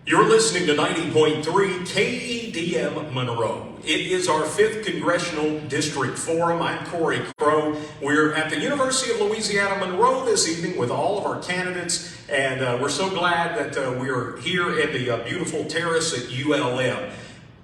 You're listening to 90.3 KEDM Monroe. It is our 5th Congressional District Forum. I'm Corey Crow. We're at the University of Louisiana Monroe this evening with all of our candidates, and we're so glad that we're here in the beautiful terrace at ULM.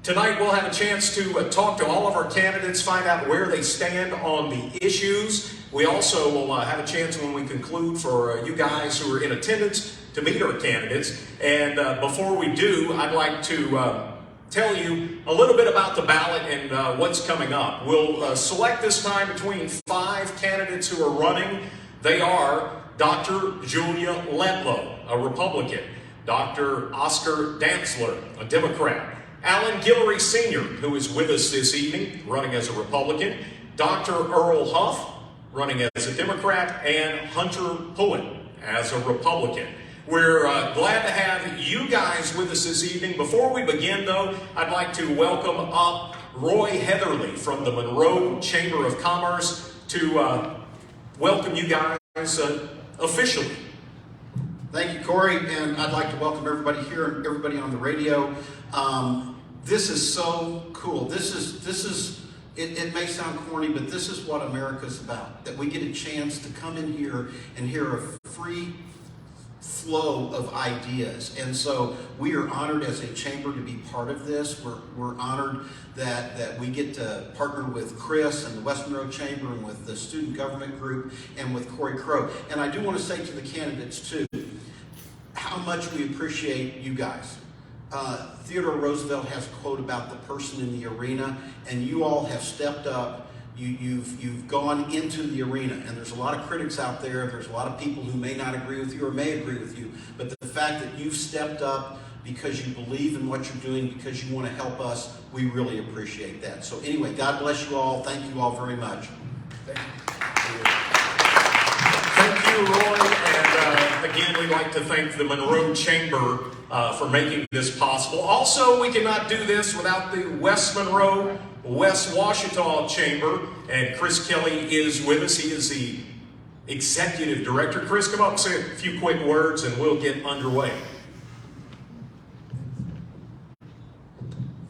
Tonight we'll have a chance to talk to all of our candidates, find out where they stand on the issues. We also will have a chance when we conclude for you guys who are in attendance to meet our candidates. And before we do, I'd like to tell you a little bit about the ballot and what's coming up. We'll select this time between 5 candidates who are running. They are Dr. Julia Letlow, a Republican, Dr. Oscar Dantzler, a Democrat, Alan Guillory Sr., who is with us this evening, running as a Republican, Dr. Earl Huff, running as a Democrat, and Hunter Pullen as a Republican. We're glad to have you guys with us this evening. Before we begin, though, I'd like to welcome up Roy Heatherly from the Monroe Chamber of Commerce to welcome you guys officially. Thank you, Corey, and I'd like to welcome everybody here and everybody on the radio. This is so cool. It may sound corny, but this is what America's about, that we get a chance to come in here and hear a free flow of ideas. And so we are honored as a chamber to be part of this. We're honored that we get to partner with Chris and the West Monroe Chamber and with the Student Government Group and with Corey Crow. And I do want to say to the candidates too, how much we appreciate you guys. Theodore Roosevelt has a quote about the person in the arena, and you all have stepped up. You've gone into the arena, and there's a lot of critics out there. There's a lot of people who may not agree with you or may agree with you, but the fact that you've stepped up because you believe in what you're doing, because you want to help us, we really appreciate that. So anyway, God bless you all. Thank you all very much. Thank you, Roy. And again, we'd like to thank the Monroe Chamber for making this possible. Also, we cannot do this without the West Monroe West Ouachita Chamber, and Chris Kelly is with us. He is the Executive Director. Chris, come up and say a few quick words and we'll get underway.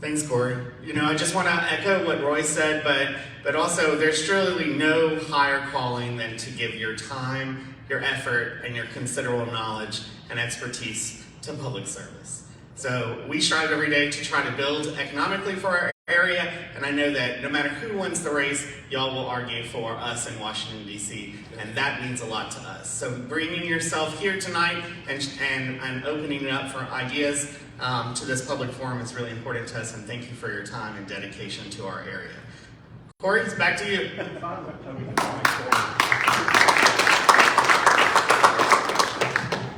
Thanks, Corey. I just want to echo what Roy said, but also there's truly no higher calling than to give your time, your effort, and your considerable knowledge and expertise to public service. So we strive every day to try to build economically for our area, and I know that no matter who wins the race, y'all will argue for us in Washington, D.C., and that means a lot to us. So bringing yourself here tonight and opening it up for ideas to this public forum is really important to us, and thank you for your time and dedication to our area. Corey, it's back to you.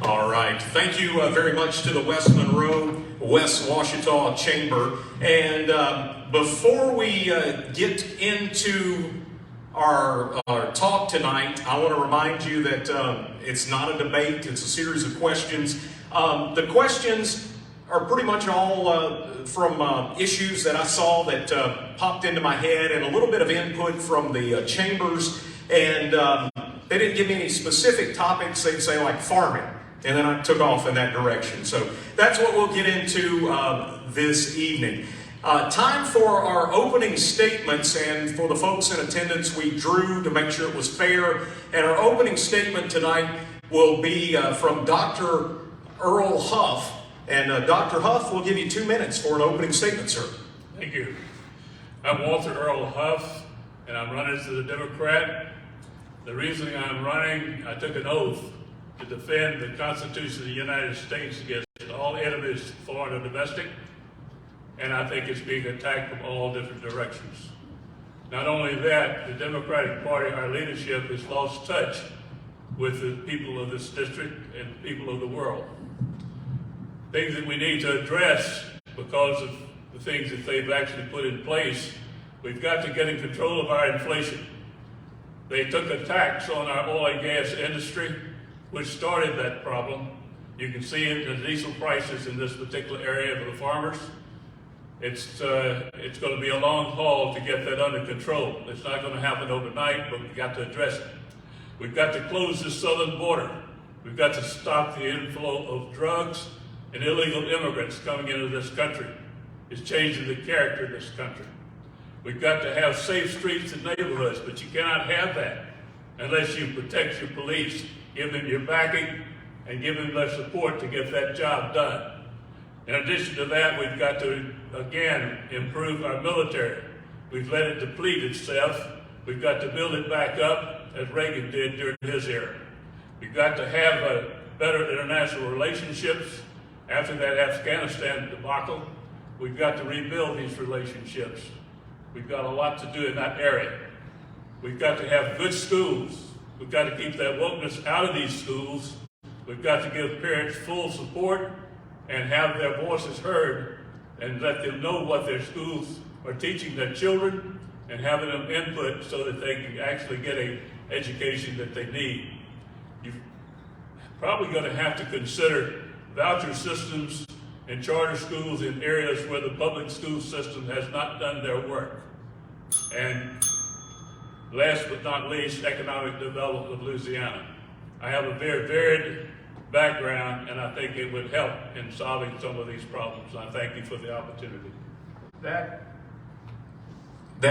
All right. Thank you very much to the West Monroe West Ouachita Chamber. And before we get into our talk tonight, I want to remind you that it's not a debate. It's a series of questions. The questions are pretty much all from issues that I saw that popped into my head, and a little bit of input from the chambers. And they didn't give me any specific topics. They'd say like farming. And then I took off in that direction. So that's what we'll get into this evening. Time for our opening statements, and for the folks in attendance, we drew to make sure it was fair. And our opening statement tonight will be from Dr. Earl Huff. And Dr. Huff will give you 2 minutes for an opening statement, sir. Thank you. I'm Walter Earl Huff, and I'm running as a Democrat. The reason I'm running, I took an oath to defend the Constitution of the United States against all enemies, foreign and domestic, and I think it's being attacked from all different directions. Not only that, the Democratic Party, our leadership, has lost touch with the people of this district and people of the world. Things that we need to address because of the things that they've actually put in place. We've got to get in control of our inflation. They took a tax on our oil and gas industry, which started that problem. You can see it in the diesel prices in this particular area for the farmers. It's going to be a long haul to get that under control. It's not going to happen overnight, but we've got to address it. We've got to close the southern border. We've got to stop the inflow of drugs and illegal immigrants coming into this country is changing the character of this country. We've got to have safe streets and neighborhoods, but you cannot have that unless you protect your police, give them your backing, and give them their support to get that job done. In addition to that, we've got to, again, improve our military. We've let it deplete itself. We've got to build it back up, as Reagan did during his era. We've got to have better international relationships. After that Afghanistan debacle, we've got to rebuild these relationships. We've got a lot to do in that area. We've got to have good schools. We've got to keep that wokeness out of these schools. We've got to give parents full support and have their voices heard and let them know what their schools are teaching their children and having them input so that they can actually get an education that they need. You're probably going to have to consider voucher systems in charter schools in areas where the public school system has not done their work. And last but not least, economic development of Louisiana. I have a very varied background, and I think it would help in solving some of these problems. I thank you for the opportunity. That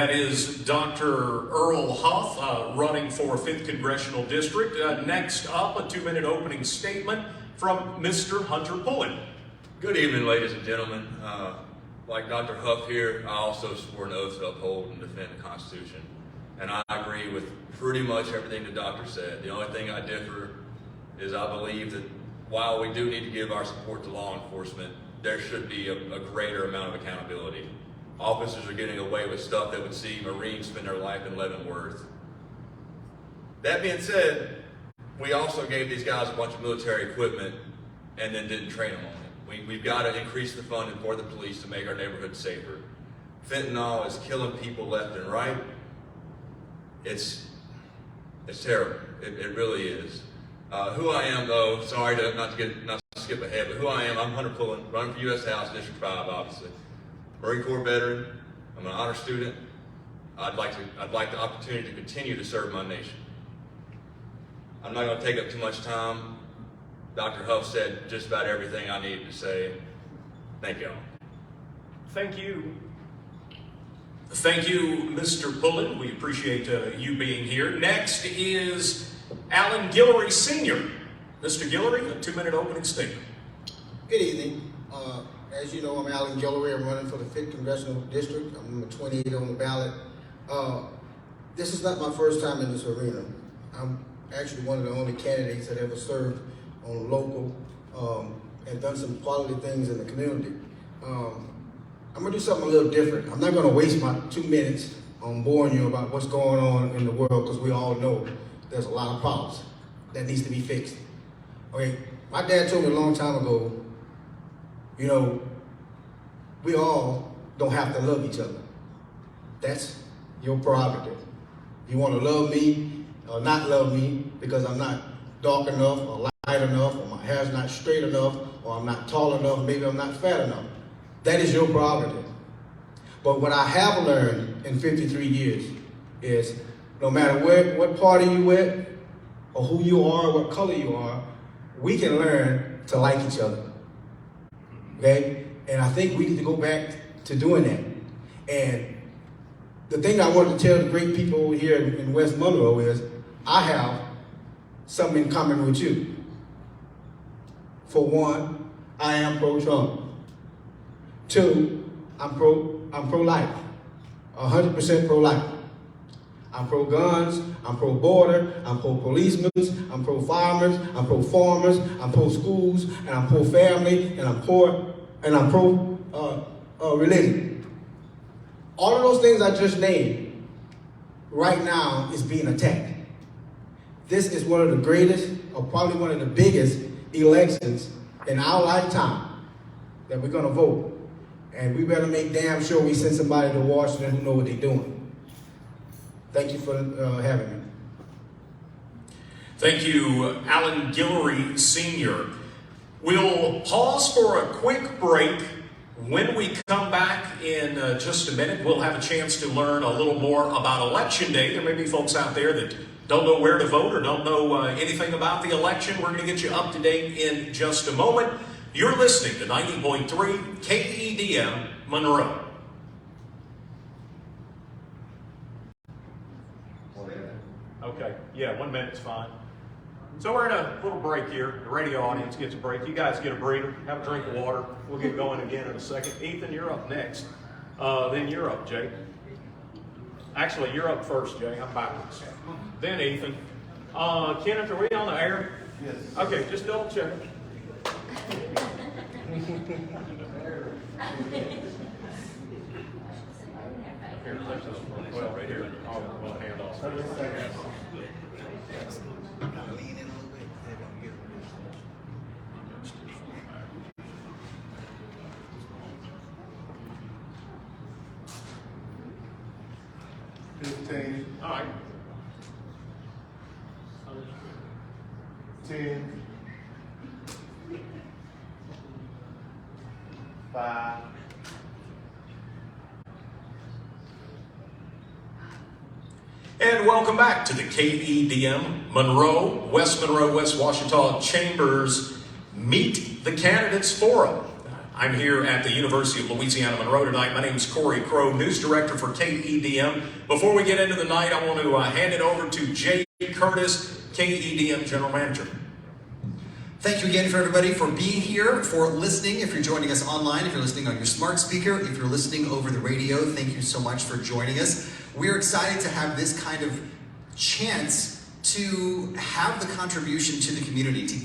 is Dr. Earl Huff, running for 5th Congressional District. Next up, a 2-minute opening statement from Mr. Hunter Pullen. Good evening, ladies and gentlemen. Like Dr. Huff here, I also swore an oath to uphold and defend the Constitution. And I agree with pretty much everything the doctor said. The only thing I differ is I believe that while we do need to give our support to law enforcement, there should be a greater amount of accountability. Officers are getting away with stuff that would see Marines spend their life in Leavenworth. That being said, we also gave these guys a bunch of military equipment and then didn't train them on it. We've got to increase the funding for the police to make our neighborhoods safer. Fentanyl is killing people left and right. It's terrible. It really is. Who I am, though, sorry not to skip ahead, but who I am, I'm Hunter Pullen, running for U.S. House, District 5, obviously. Marine Corps veteran. I'm an honor student. I'd like the opportunity to continue to serve my nation. I'm not going to take up too much time. Dr. Huff said just about everything I needed to say. Thank y'all. Thank you. Thank you, Mr. Pullen. We appreciate you being here. Next is Alan Guillory, Sr. Mr. Guillory, a 2-minute opening statement. Good evening. As you know, I'm Alan Guillory. I'm running for the 5th Congressional District. I'm number 28 on the ballot. This is not my first time in this arena. I'm actually one of the only candidates that ever served on local and done some quality things in the community. I'm gonna do something a little different. I'm not gonna waste my 2 minutes on boring you about what's going on in the world, because we all know there's a lot of problems that needs to be fixed. Okay, my dad told me a long time ago, you know, we all don't have to love each other. That's your prerogative. You want to love me or not love me because I'm not dark enough or light enough, or my hair's not straight enough, or I'm not tall enough, maybe I'm not fat enough. That is your prerogative. But what I have learned in 53 years is no matter what party you with, or who you are, or what color you are, we can learn to like each other. Okay? And I think we need to go back to doing that. And the thing I wanted to tell the great people here in West Monroe is I have something in common with you. For one, I am pro-Trump. 2, I'm pro-life, 100% pro-life. I'm pro-guns, I'm pro-border, I'm pro-policemen, I'm pro-farmers, I'm pro-farmers, I'm pro-schools, and I'm pro-family, and I'm pro-religion. All of those things I just named right now is being attacked. This is one of the greatest, or probably one of the biggest elections in our lifetime that we're gonna vote. And we better make damn sure we send somebody to Washington who know what they're doing. Thank you for having me. Thank you, Alan Guillory, Sr. We'll pause for a quick break. When we come back in just a minute, we'll have a chance to learn a little more about Election Day. There may be folks out there that don't know where to vote or don't know anything about the election. We're going to get you up to date in just a moment. You're listening to 90.3 KEDM Monroe. Okay, yeah, 1 minute's fine. So we're in a little break here. The radio audience gets a break. You guys get a breather, have a drink of water. We'll get going again in a second. Ethan, you're up next. Then you're up, Jay. Actually, you're up first, Jay. I'm backwards. Then Ethan. Kenneth, are we on the air? Yes. Okay, just double check. Here, take this one. Well, right here. I'll hand off. All right. 10, 5, And welcome back to the KEDM Monroe-West Ouachita Chambers Meet the Candidates Forum. I'm here at the University of Louisiana Monroe tonight. My name is Corey Crow, News Director for KEDM. Before we get into the night, I want to hand it over to Jay Curtis, KEDM General Manager. Thank you again for everybody for being here, for listening. If you're joining us online, if you're listening on your smart speaker, if you're listening over the radio, thank you so much for joining us. We're excited to have this kind of chance to have the contribution to the community, to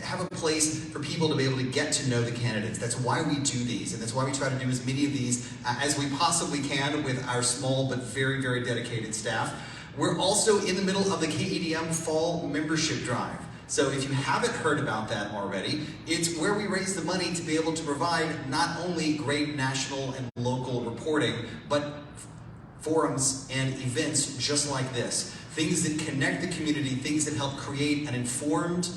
have a place for people to be able to get to know the candidates. That's why we do these, and that's why we try to do as many of these as we possibly can with our small but very, very dedicated staff. We're also in the middle of the KEDM Fall Membership Drive. So if you haven't heard about that already, it's where we raise the money to be able to provide not only great national and local reporting, but forums and events just like this. Things that connect the community, things that help create an informed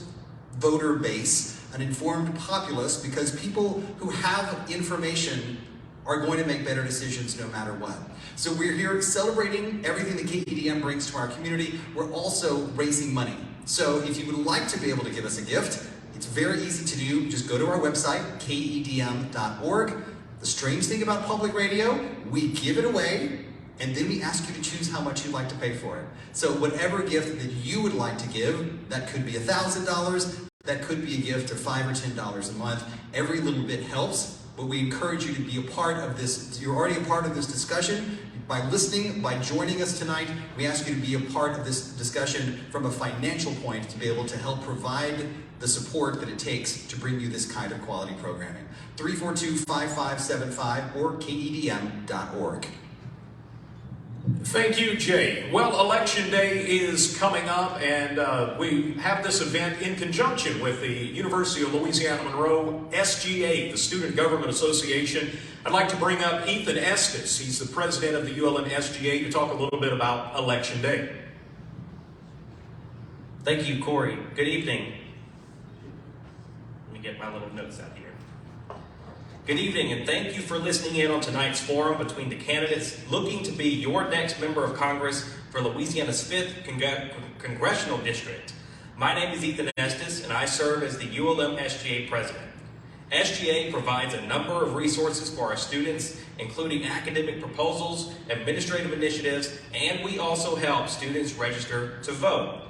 voter base, an informed populace, because people who have information are going to make better decisions no matter what. So we're here celebrating everything that KEDM brings to our community. We're also raising money. So if you would like to be able to give us a gift, it's very easy to do. Just go to our website, KEDM.org. The strange thing about public radio, we give it away, and then we ask you to choose how much you'd like to pay for it. So whatever gift that you would like to give, that could be $1,000, that could be a gift of $5 or $10 a month. Every little bit helps, but we encourage you to be a part of this. You're already a part of this discussion. By listening, by joining us tonight, we ask you to be a part of this discussion from a financial point to be able to help provide the support that it takes to bring you this kind of quality programming. 342-5575 or KEDM.org. Thank you, Jay. Well, Election Day is coming up, and we have this event in conjunction with the University of Louisiana Monroe SGA, the Student Government Association. I'd like to bring up Ethan Estis. He's the president of the ULM SGA to talk a little bit about Election Day. Thank you, Corey. Good evening. Let me get my little notes out here. Good evening, and thank you for listening in on tonight's forum between the candidates looking to be your next member of Congress for Louisiana's 5th Congressional District. My name is Ethan Estis, and I serve as the ULM SGA president. SGA provides a number of resources for our students, including academic proposals, administrative initiatives, and we also help students register to vote.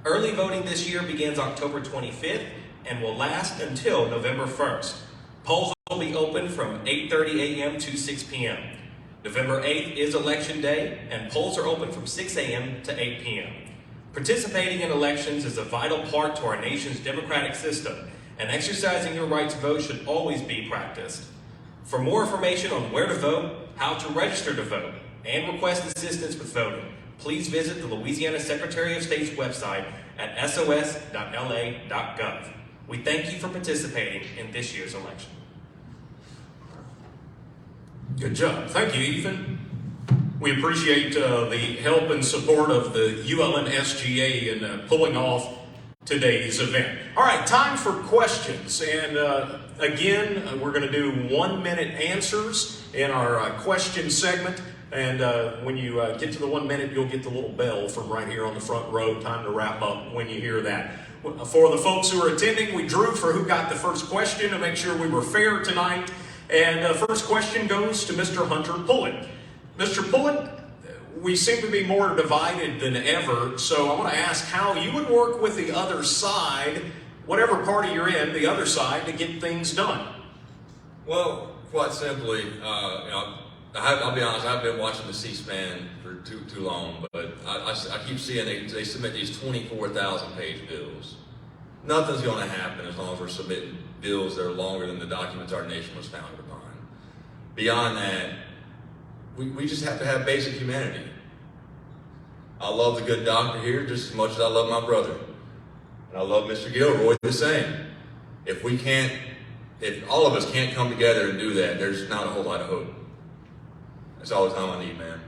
Early voting this year begins October 25th and will last until November 1st. Polls will be open from 8:30 a.m. to 6 p.m. November 8th is Election Day, and polls are open from 6 a.m. to 8 p.m. Participating in elections is a vital part to our nation's democratic system, and exercising your right to vote should always be practiced. For more information on where to vote, how to register to vote, and request assistance with voting, please visit the Louisiana Secretary of State's website at sos.la.gov. We thank you for participating in this year's election. Good job. Thank you, Ethan. We appreciate the help and support of the ULM SGA in pulling off today's event. All right, time for questions. And again, we're going to do 1-minute answers in our question segment. And when you get to the 1 minute, you'll get the little bell from right here on the front row. Time to wrap up when you hear that. For the folks who are attending, we drew for who got the first question to make sure we were fair tonight. And the first question goes to Mr. Hunter Pullen. Mr. Pullen, we seem to be more divided than ever, so I want to ask how you would work with the other side, whatever party you're in, the other side, to get things done. Well, quite simply, I'll be honest, I've been watching the C-SPAN for too long, but I keep seeing they submit these 24,000-page bills. Nothing's going to happen as long as we're submitting bills that are longer than the documents our nation was founded upon. Beyond that, we just have to have basic humanity. I love the good doctor here just as much as I love my brother. And I love Mr. Gilroy the same. If all of us can't come together and do that, there's not a whole lot of hope. That's all the time I need, man.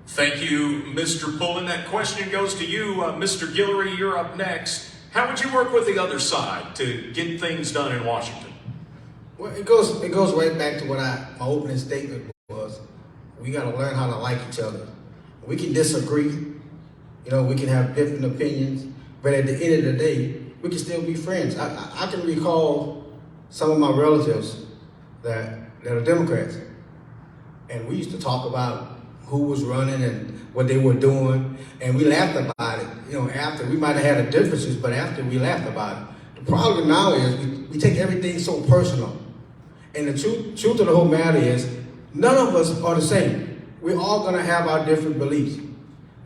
Thank you, Mr. Pullen. That question goes to you. Mr. Guillory, you're up next. How would you work with the other side to get things done in Washington? Well, it goes right back to what my opening statement was. We got to learn how to like each other. We can disagree, we can have different opinions, but at the end of the day, we can still be friends. I can recall some of my relatives that are Democrats, and we used to talk about who was running and what they were doing, and we laughed about it. After we might have had differences, but after we laughed about it. The problem now is we take everything so personal, and the truth of the whole matter is none of us are the same. We're all going to have our different beliefs.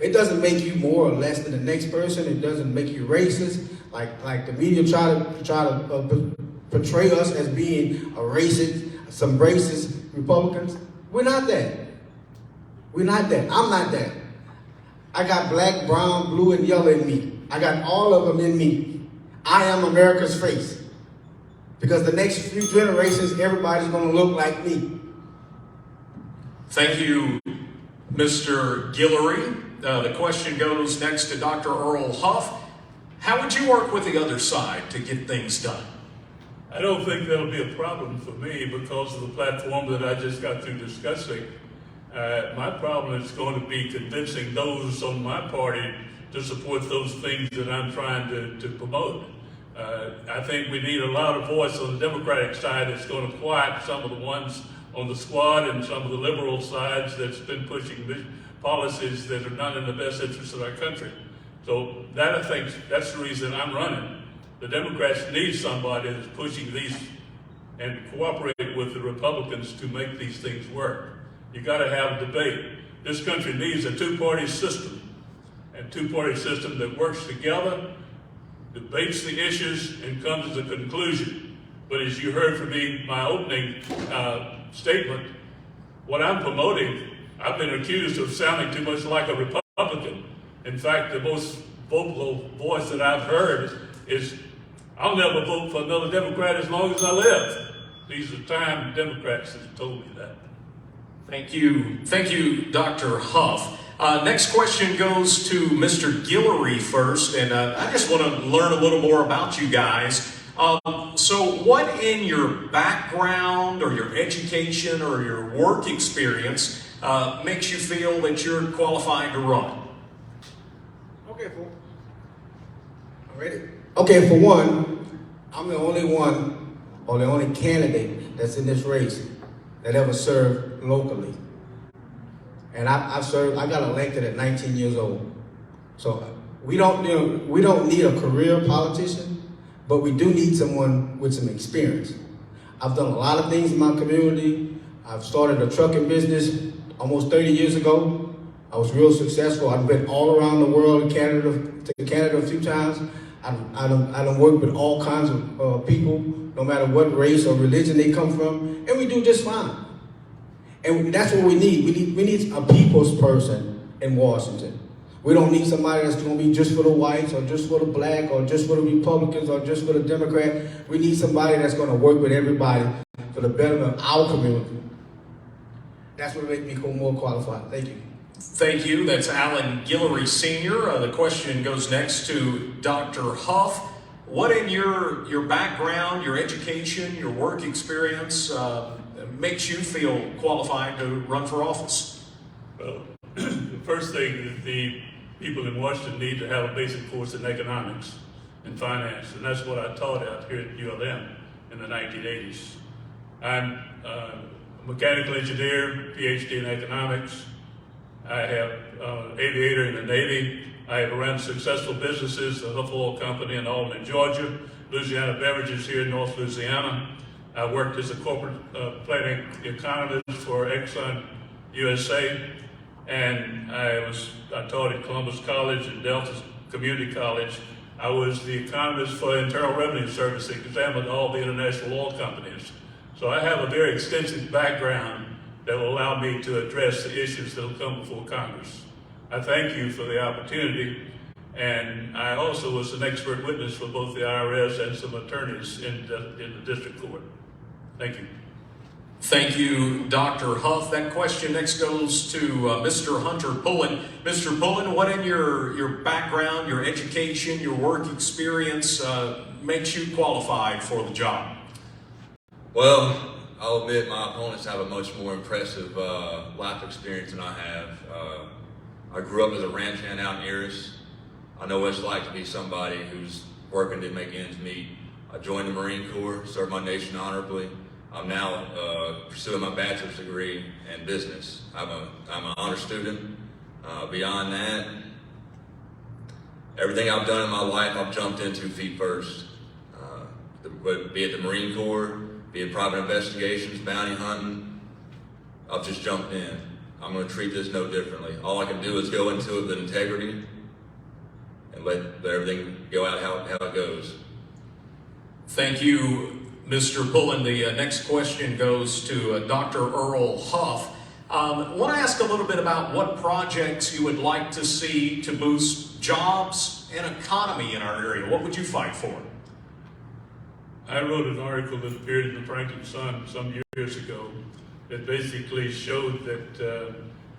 It doesn't make you more or less than the next person. It doesn't make you racist, like the media try to portray us as being a racist, some racist Republicans. We're not that. We're not that. I'm not that. I got black, brown, blue, and yellow in me. I got all of them in me. I am America's face. Because the next few generations, everybody's going to look like me. Thank you, Mr. Guillory. The question goes next to Dr. Earl Huff. How would you work with the other side to get things done? I don't think that'll be a problem for me because of the platform that I just got through discussing. My problem is going to be convincing those on my party to support those things that I'm trying to promote. I think we need a louder voice on the Democratic side that's going to quiet some of the ones on the squad and some of the liberal sides that's been pushing policies that are not in the best interest of our country. So that, I think, that's the reason I'm running. The Democrats need somebody that's pushing these and cooperate with the Republicans to make these things work. You got to have a debate. This country needs a two-party system, and two-party system that works together, debates the issues, and comes to a conclusion. But as you heard from me, my opening statement, what I'm promoting, I've been accused of sounding too much like a Republican. In fact, the most vocal voice that I've heard is, I'll never vote for another Democrat as long as I live. These are time Democrats that have told me that. Thank you, Dr. Huff. Next question goes to Mr. Guillory first, and I just want to learn a little more about you guys. So what in your background or your education or your work experience makes you feel that you're qualified to run? Okay, for one, I'm the only one or the only candidate that's in this race that ever served locally. And I got elected at 19 years old. So we don't need a career politician, but we do need someone with some experience. I've done a lot of things in my community. I've started a trucking business almost 30 years ago. I was real successful. I've been all around the world, to Canada a few times. I done worked with all kinds of people, no matter what race or religion they come from, and we do just fine. And that's what we need. We need a people's person in Washington. We don't need somebody that's going to be just for the whites or just for the black or just for the Republicans or just for the Democrat. We need somebody that's going to work with everybody for the betterment of our community. That's what makes me more qualified. Thank you. Thank you. That's Alan Guillory Sr. The question goes next to Dr. Huff. What in your background, your education, your work experience makes you feel qualified to run for office? Well, the first thing is the people in Washington need to have a basic course in economics. in finance, and that's what I taught out here at ULM in the 1980s. I'm a mechanical engineer, PhD in economics. I have aviator in the Navy. I have run successful businesses, the Huff Oil Company in Albany, Georgia, Louisiana Beverages here in North Louisiana. I worked as a corporate planning economist for Exxon USA, and I taught at Columbus College and Delta Community College. I was the economist for Internal Revenue Service, examined all the international oil companies. So I have a very extensive background that will allow me to address the issues that will come before Congress. I thank you for the opportunity, and I also was an expert witness for both the IRS and some attorneys in the district court. Thank you. Thank you, Dr. Huff. That question next goes to Mr. Hunter Pullen. Mr. Pullen, what in your background, your education, your work experience makes you qualified for the job? Well, I'll admit my opponents have a much more impressive life experience than I have. I grew up as a ranch hand out in Estis. I know what it's like to be somebody who's working to make ends meet. I joined the Marine Corps, served my nation honorably. I'm now pursuing my bachelor's degree in business. I'm an honor student. Beyond that, everything I've done in my life, I've jumped into feet first. Be it the Marine Corps, be it private investigations, bounty hunting, I've just jumped in. I'm going to treat this no differently. All I can do is go into it with integrity and let everything go out how it goes. Thank you, Mr. Pullen. The next question goes to Dr. Earl Huff. I want to ask a little bit about what projects you would like to see to boost jobs and economy in our area. What would you fight for? I wrote an article that appeared in the Franklin Sun some years ago that basically showed that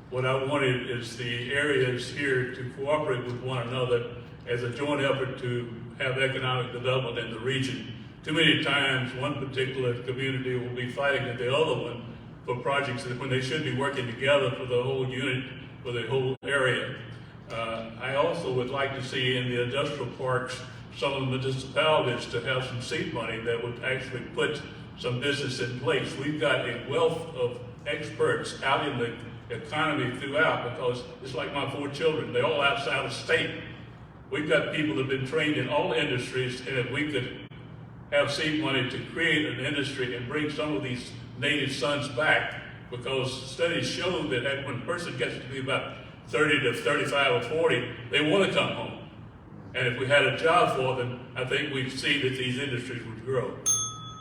what I wanted is the areas here to cooperate with one another as a joint effort to have economic development in the region. Too many times, one particular community will be fighting with the other one for projects that when they should be working together for the whole unit, for the whole area. I also would like to see in the industrial parks some of the municipalities to have some seed money that would actually put some business in place. We've got a wealth of experts out in the economy throughout, because it's like my 4 children, they're all outside of state. We've got people that have been trained in all industries, and if we could have seed money to create an industry and bring some of these native sons back, because studies show that when a person gets to be about 30 to 35 or 40, they want to come home. And if we had a job for them, I think we'd see that these industries would grow.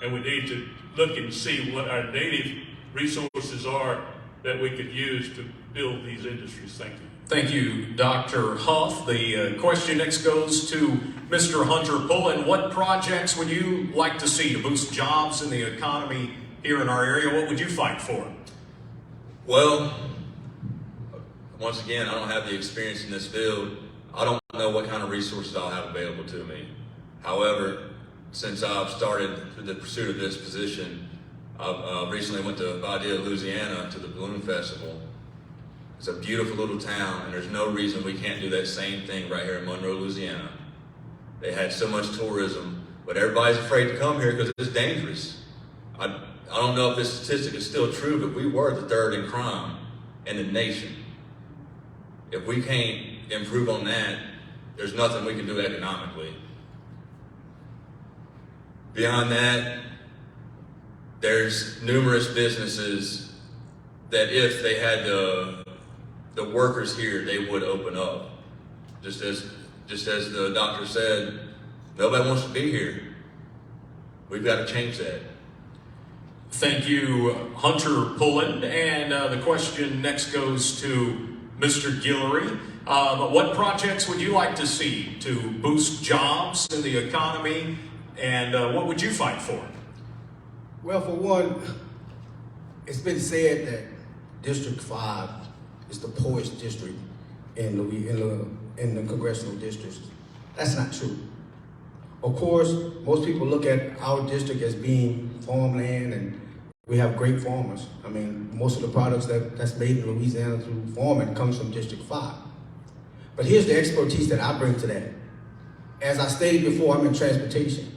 And we need to look and see what our native resources are that we could use to build these industries. Thank you. Thank you, Dr. Huff. The question next goes to Mr. Hunter Pullen. What projects would you like to see to boost jobs in the economy here in our area? What would you fight for? Well, once again, I don't have the experience in this field. I don't know what kind of resources I'll have available to me. However, since I've started the pursuit of this position, I recently went to Ouachita, Louisiana to the Balloon Festival. It's a beautiful little town, and there's no reason we can't do that same thing right here in Monroe, Louisiana. They had so much tourism, but everybody's afraid to come here because it's dangerous. I don't know if this statistic is still true, but we were the 3rd in crime in the nation. If we can't improve on that, there's nothing we can do economically. Beyond that, there's numerous businesses that if they had the workers here, they would open up. Just as the doctor said, nobody wants to be here. We've got to change that. Thank you, Hunter Pullen. And the question next goes to Mr. Guillory. What projects would you like to see to boost jobs in the economy, and what would you fight for? Well, for one, it's been said that District 5 is the poorest district in the congressional districts. That's not true. Of course, most people look at our district as being farmland, and we have great farmers. I mean, most of the products that's made in Louisiana through farming comes from District 5. But here's the expertise that I bring to that. as I stated before, I'm in transportation.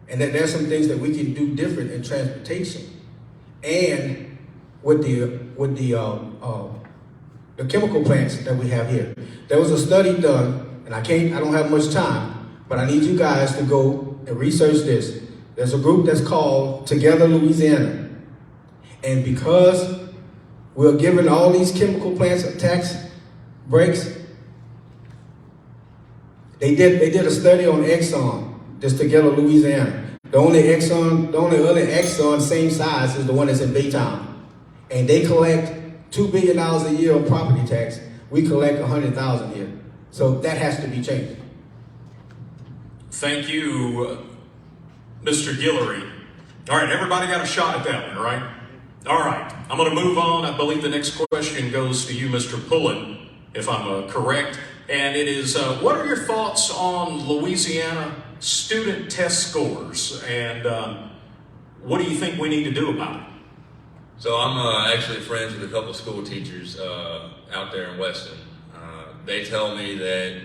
And that there's some things that we can do different in transportation. And with the chemical plants that we have here. There was a study done, and I don't have much time, but I need you guys to go and research this. There's a group that's called Together Louisiana. And because we're giving all these chemical plants tax breaks, they did a study on Exxon, this Together Louisiana. The only other Exxon same size is the one that's in Baytown. And they collect $2 billion a year of property tax. We collect $100,000 here. So that has to be changed. Thank you, Mr. Guillory. All right, everybody got a shot at that one, right? All right, I'm going to move on. I believe the next question goes to you, Mr. Pullen, if I'm correct. And it is, what are your thoughts on Louisiana student test scores? And what do you think we need to do about it? So I'm actually friends with a couple of school teachers out there in Weston. They tell me that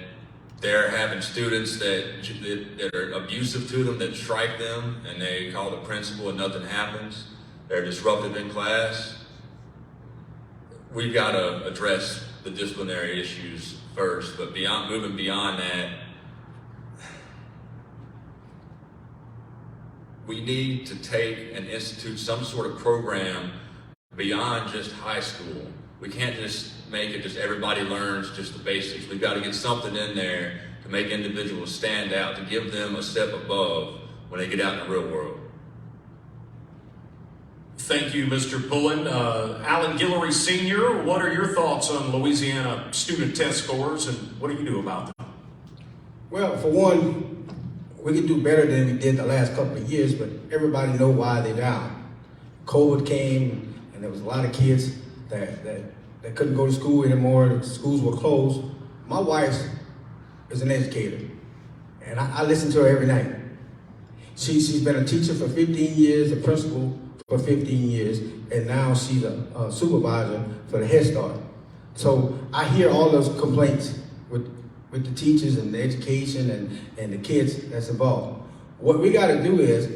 they're having students that are abusive to them, that strike them, and they call the principal and nothing happens. They're disruptive in class. We've got to address the disciplinary issues first, but moving beyond that, we need to take and institute some sort of program beyond just high school. We can't just make it just everybody learns just the basics. We've got to get something in there to make individuals stand out, to give them a step above when they get out in the real world. Thank you, Mr. Pullen. Alan Guillory Sr., what are your thoughts on Louisiana student test scores, and what do you do about them? Well, for one, we could do better than we did the last couple of years, but everybody know why they're down. COVID came, and there was a lot of kids that couldn't go to school anymore. The schools were closed. My wife is an educator, and I listen to her every night. She's been a teacher for 15 years, a principal for 15 years, and now she's a supervisor for the Head Start. So I hear all those complaints with the teachers and the education and the kids that's involved. What we got to do is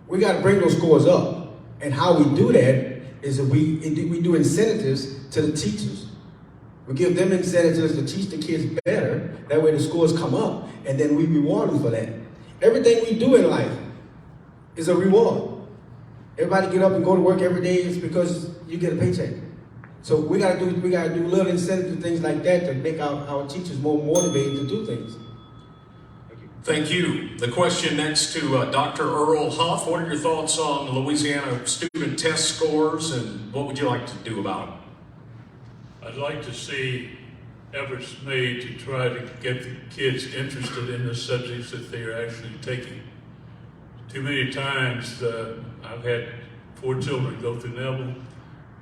we got to bring those scores up, and how we do that is that we do incentives to the teachers. We give them incentives to teach the kids better. That way the scores come up, and then we reward them for that. Everything we do in life is a reward. Everybody get up and go to work every day is because you get a paycheck. So we gotta do little incentives, things like that, to make our teachers more motivated to do things. Thank you. The question next to Dr. Earl Huff. What are your thoughts on Louisiana student test scores, and what would you like to do about them? I'd like to see efforts made to try to get the kids interested in the subjects that they are actually taking. Too many times I've had 4 children go through Neville,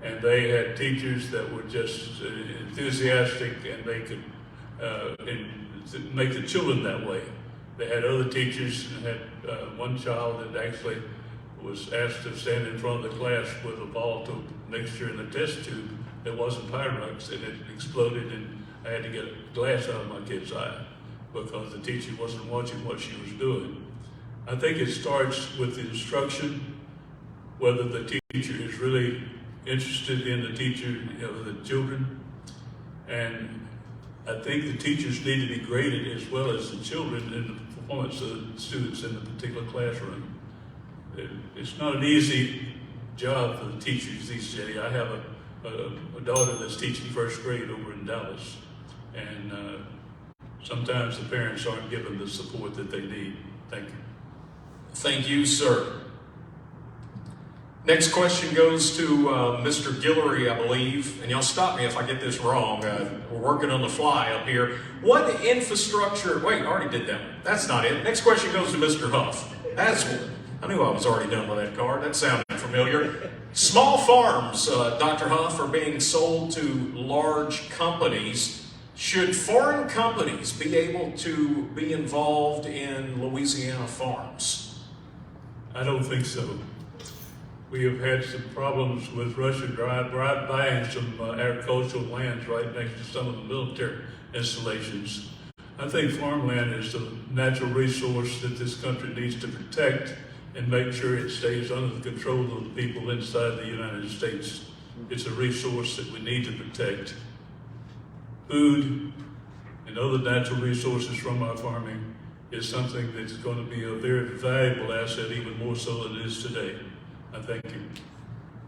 and they had teachers that were just enthusiastic, and they could make the children that way. They had other teachers, and had one child that actually was asked to stand in front of the class with a volatile mixture in the test tube that wasn't Pyrex, and it exploded, and I had to get a glass out of my kid's eye because the teacher wasn't watching what she was doing. I think it starts with the instruction, whether the teacher is really interested in the children, and I think the teachers need to be graded as well as the children in the performance of the students in the particular classroom. It's not an easy job for the teachers these days. I have a daughter that's teaching first grade over in Dallas, and sometimes the parents aren't given the support that they need. Thank you. Thank you, sir. Next question goes to Mr. Guillory, I believe, and y'all stop me if I get this wrong. We're working on the fly up here. What infrastructure, wait, I already did that one. That's not it. Next question goes to Mr. Huff. I knew I was already done with that card. That sounded familiar. Small farms, Dr. Huff, are being sold to large companies. Should foreign companies be able to be involved in Louisiana farms? I don't think so. We have had some problems with Russia buying some agricultural lands right next to some of the military installations. I think farmland is the natural resource that this country needs to protect and make sure it stays under the control of the people inside the United States. It's a resource that we need to protect. Food and other natural resources from our farming is something that's going to be a very valuable asset, even more so than it is today. I thank you.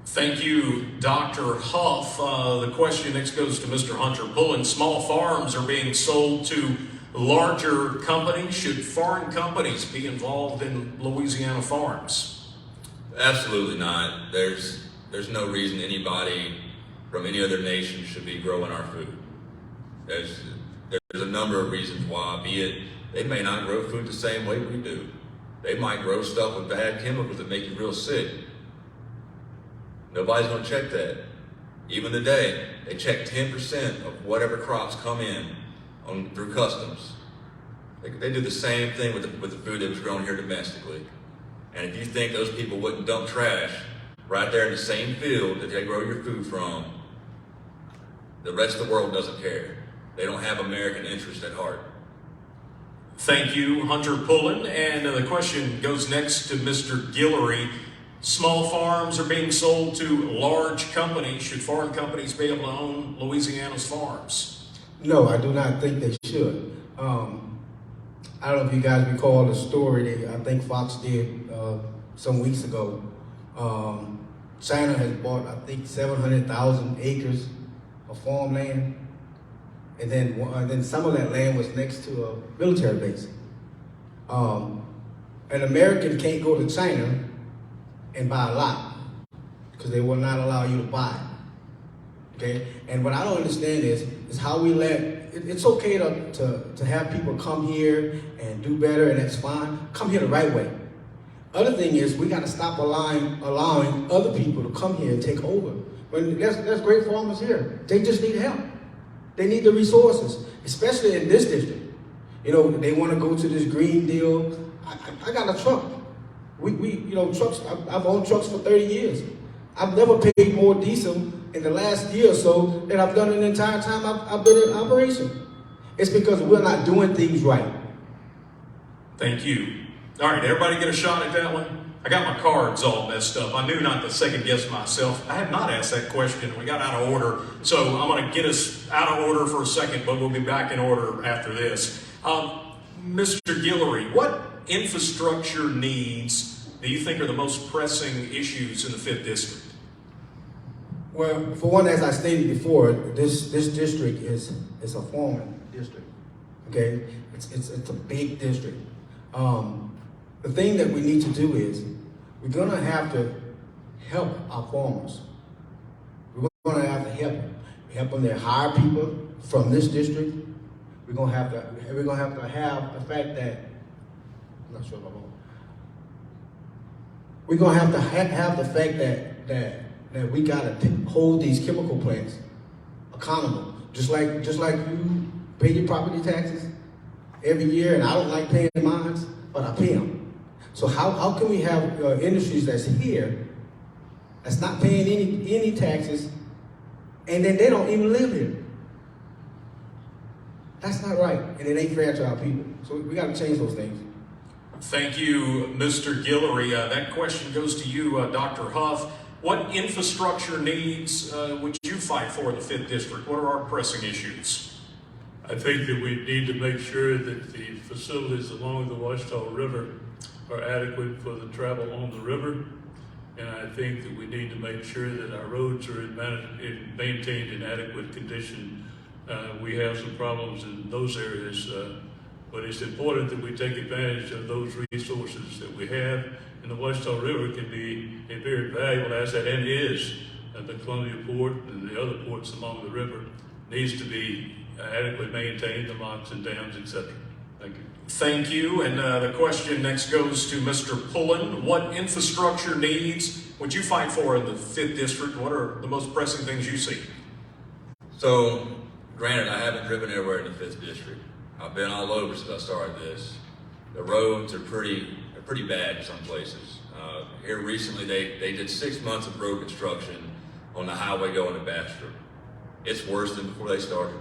Thank you, Dr. Huff. The question next goes to Mr. Hunter Pullen. Small farms are being sold to larger companies. Should foreign companies be involved in Louisiana farms? Absolutely not. There's no reason anybody from any other nation should be growing our food. There's a number of reasons why, be it they may not grow food the same way we do. They might grow stuff with bad chemicals that make you real sick. Nobody's going to check that. Even today, they check 10% of whatever crops come in through customs. They do the same thing with the food that was grown here domestically. And if you think those people wouldn't dump trash right there in the same field that they grow your food from, the rest of the world doesn't care. They don't have American interest at heart. Thank you, Hunter Pullen. And the question goes next to Mr. Guillory. Small farms are being sold to large companies. Should foreign companies be able to own Louisiana's farms? No, I do not think they should. I don't know if you guys recall the story that I think Fox did some weeks ago. China has bought, I think, 700,000 acres of farmland, and then some of that land was next to a military base. An American can't go to China and buy a lot because they will not allow you to buy it. Okay? And what I don't understand is how we it's okay to have people come here and do better, and that's fine. Come here the right way. Other thing is we got to stop allowing other people to come here and take over. When there's great farmers here, they just need help. They need the resources, especially in this district. You know, they want to go to this green deal. I got a truck. Trucks. I've owned trucks for 30 years. I've never paid more diesel in the last year or so than I've done in the entire time I've been in operation. It's because we're not doing things right. Thank you. All right, everybody get a shot at that one? I got my cards all messed up. I knew not to second guess myself. I have not asked that question. We got out of order. So I'm going to get us out of order for a second, but we'll be back in order after this. Mr. Guillory, what infrastructure needs do you think are the most pressing issues in the 5th District? Well, for one, as I stated before, this district is a farming district. Okay, it's a big district. The thing that we need to do is we're gonna have to help our farmers. We're gonna have to help them to hire people from this district. We're gonna have to have the fact that I'm not sure about that. We're gonna have to have the fact that we gotta hold these chemical plants accountable. Just like you pay your property taxes every year, and I don't like paying mine, but I pay them. So how can we have industries that's here, that's not paying any taxes, and then they don't even live here? That's not right, and it ain't fair to our people. So we got to change those things. Thank you, Mr. Guillory. That question goes to you, Dr. Huff. What infrastructure needs would you fight for in the 5th District? What are our pressing issues? I think that we need to make sure that the facilities along the Ouachita River are adequate for the travel on the river. And I think that we need to make sure that our roads are maintained in adequate condition. We have some problems in those areas, but it's important that we take advantage of those resources that we have. And the Ouachita River can be a very valuable asset, and is. The Columbia Port and the other ports along the river needs to be adequately maintained, the locks and dams, etc. Thank you. Thank you. And the question next goes to Mr. Pullen. What infrastructure needs would you fight for in the 5th District? What are the most pressing things you see? So, granted, I haven't driven everywhere in the 5th District. I've been all over since I started this. The roads are pretty bad in some places. Here recently, they did 6 months of road construction on the highway going to Bastrop. It's worse than before they started.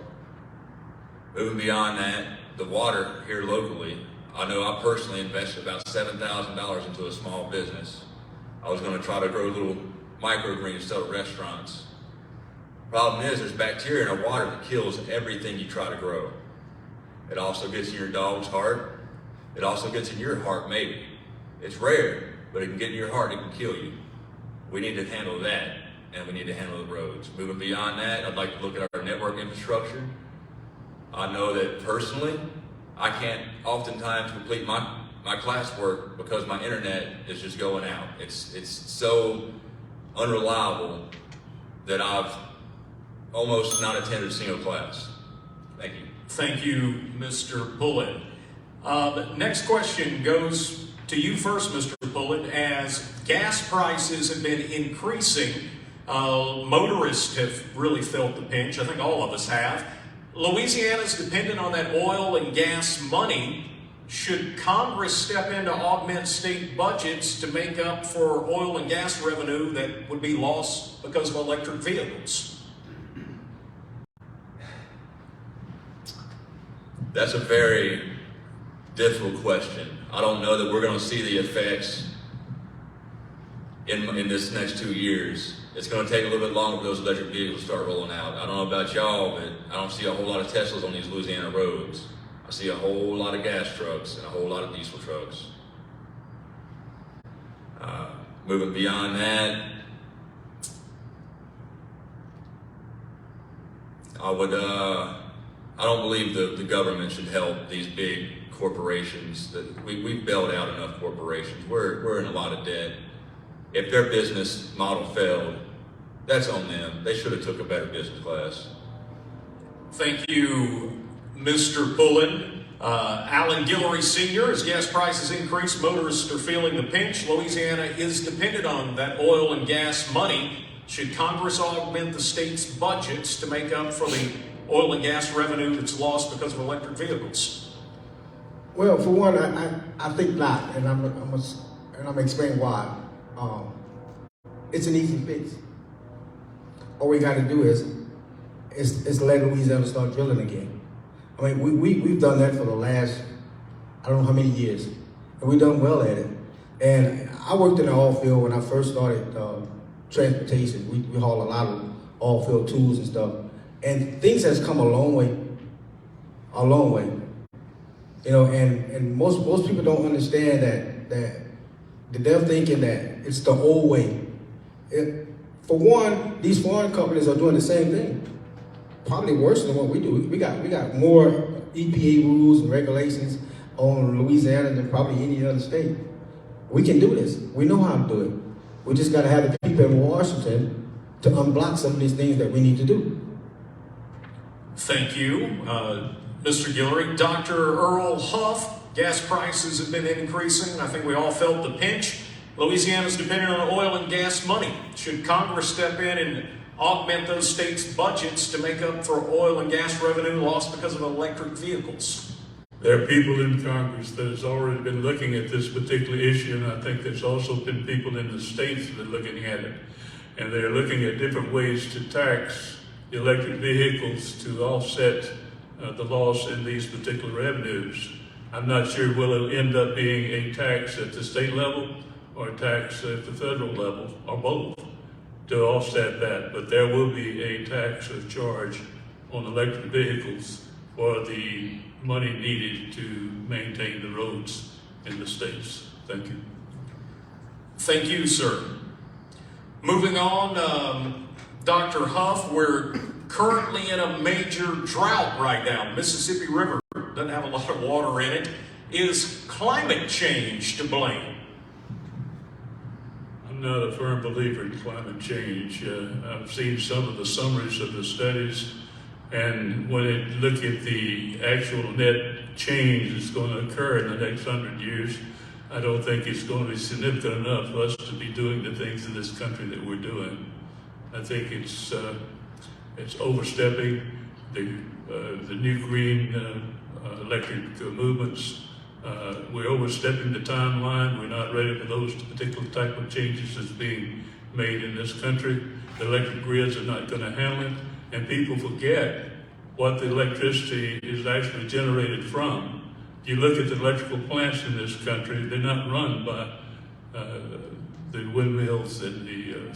Moving beyond that, the water here locally, I know I personally invested about $7,000 into a small business. I was going to try to grow little microgreens, sell to restaurants. Problem is, there's bacteria in our water that kills everything you try to grow. It also gets in your dog's heart. It also gets in your heart, maybe. It's rare, but it can get in your heart, it can kill you. We need to handle that, and we need to handle the roads. Moving beyond that, I'd like to look at our network infrastructure. I know that personally, I can't oftentimes complete my classwork because my internet is just going out. It's so unreliable that I've almost not attended a single class. Thank you. Thank you, Mr. Bullitt. The next question goes to you first, Mr. Bullitt. As gas prices have been increasing, motorists have really felt the pinch. I think all of us have. Louisiana's dependent on that oil and gas money. Should Congress step in to augment state budgets to make up for oil and gas revenue that would be lost because of electric vehicles? That's a very difficult question. I don't know that we're going to see the effects in this next 2 years. It's going to take a little bit longer for those electric vehicles to start rolling out. I don't know about y'all, but I don't see a whole lot of Teslas on these Louisiana roads. I see a whole lot of gas trucks and a whole lot of diesel trucks. Moving beyond that, I don't believe the government should help these big corporations. That we've bailed out enough corporations. We're in a lot of debt. If their business model failed, that's on them. They should have took a better business class. Thank you, Mr. Bullitt. Alan Guillory Sr., as gas prices increase, motorists are feeling the pinch. Louisiana is dependent on that oil and gas money. Should Congress augment the state's budgets to make up for the oil and gas revenue that's lost because of electric vehicles? Well, for one, I think not, and I'm gonna explain why. It's an easy fix. All we got to do is let Louisiana start drilling again. I mean, we've done that for the last, I don't know how many years, and we've done well at it. And I worked in the oil field when I first started transportation. We haul a lot of oil field tools and stuff, and things has come a long way. You know, and most people don't understand that they're thinking that it's the old way. For one, these foreign companies are doing the same thing, probably worse than what we do. We got more EPA rules and regulations on Louisiana than probably any other state. We can do this. We know how to do it. We just got to have the people in Washington to unblock some of these things that we need to do. Thank you, Mr. Guillory. Dr. Earl Huff, gas prices have been increasing. I think we all felt the pinch. Louisiana's dependent on oil and gas money. Should Congress step in and augment those states' budgets to make up for oil and gas revenue lost because of electric vehicles? There are people in Congress that has already been looking at this particular issue, and I think there's also been people in the states that are looking at it. And they're looking at different ways to tax electric vehicles to offset the loss in these particular revenues. I'm not sure will it end up being a tax at the state level or a tax at the federal level, or both, to offset that. But there will be a tax or charge on electric vehicles for the money needed to maintain the roads in the states. Thank you. Thank you, sir. Moving on, Dr. Huff, we're currently in a major drought right now. Mississippi River doesn't have a lot of water in it. Is climate change to blame? I'm not a firm believer in climate change. I've seen some of the summaries of the studies, and when I look at the actual net change that's going to occur in the next 100 years, I don't think it's going to be significant enough for us to be doing the things in this country that we're doing. I think it's overstepping the new green electric movements. We're overstepping the timeline. We're not ready for those particular type of changes that's being made in this country. The electric grids are not going to handle it, and people forget what the electricity is actually generated from. If you look at the electrical plants in this country, they're not run by the windmills and the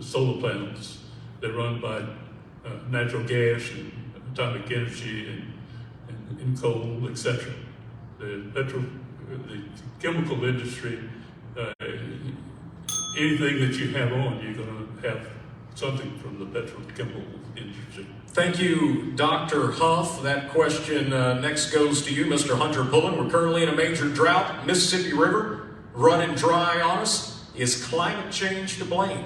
solar panels. They're run by natural gas and atomic energy and coal, etc. The chemical industry, anything that you have on, you're going to have something from the petrochemical industry. Thank you, Dr. Huff. That question next goes to you, Mr. Hunter Pullen. We're currently in a major drought. Mississippi River running dry on us. Is climate change to blame?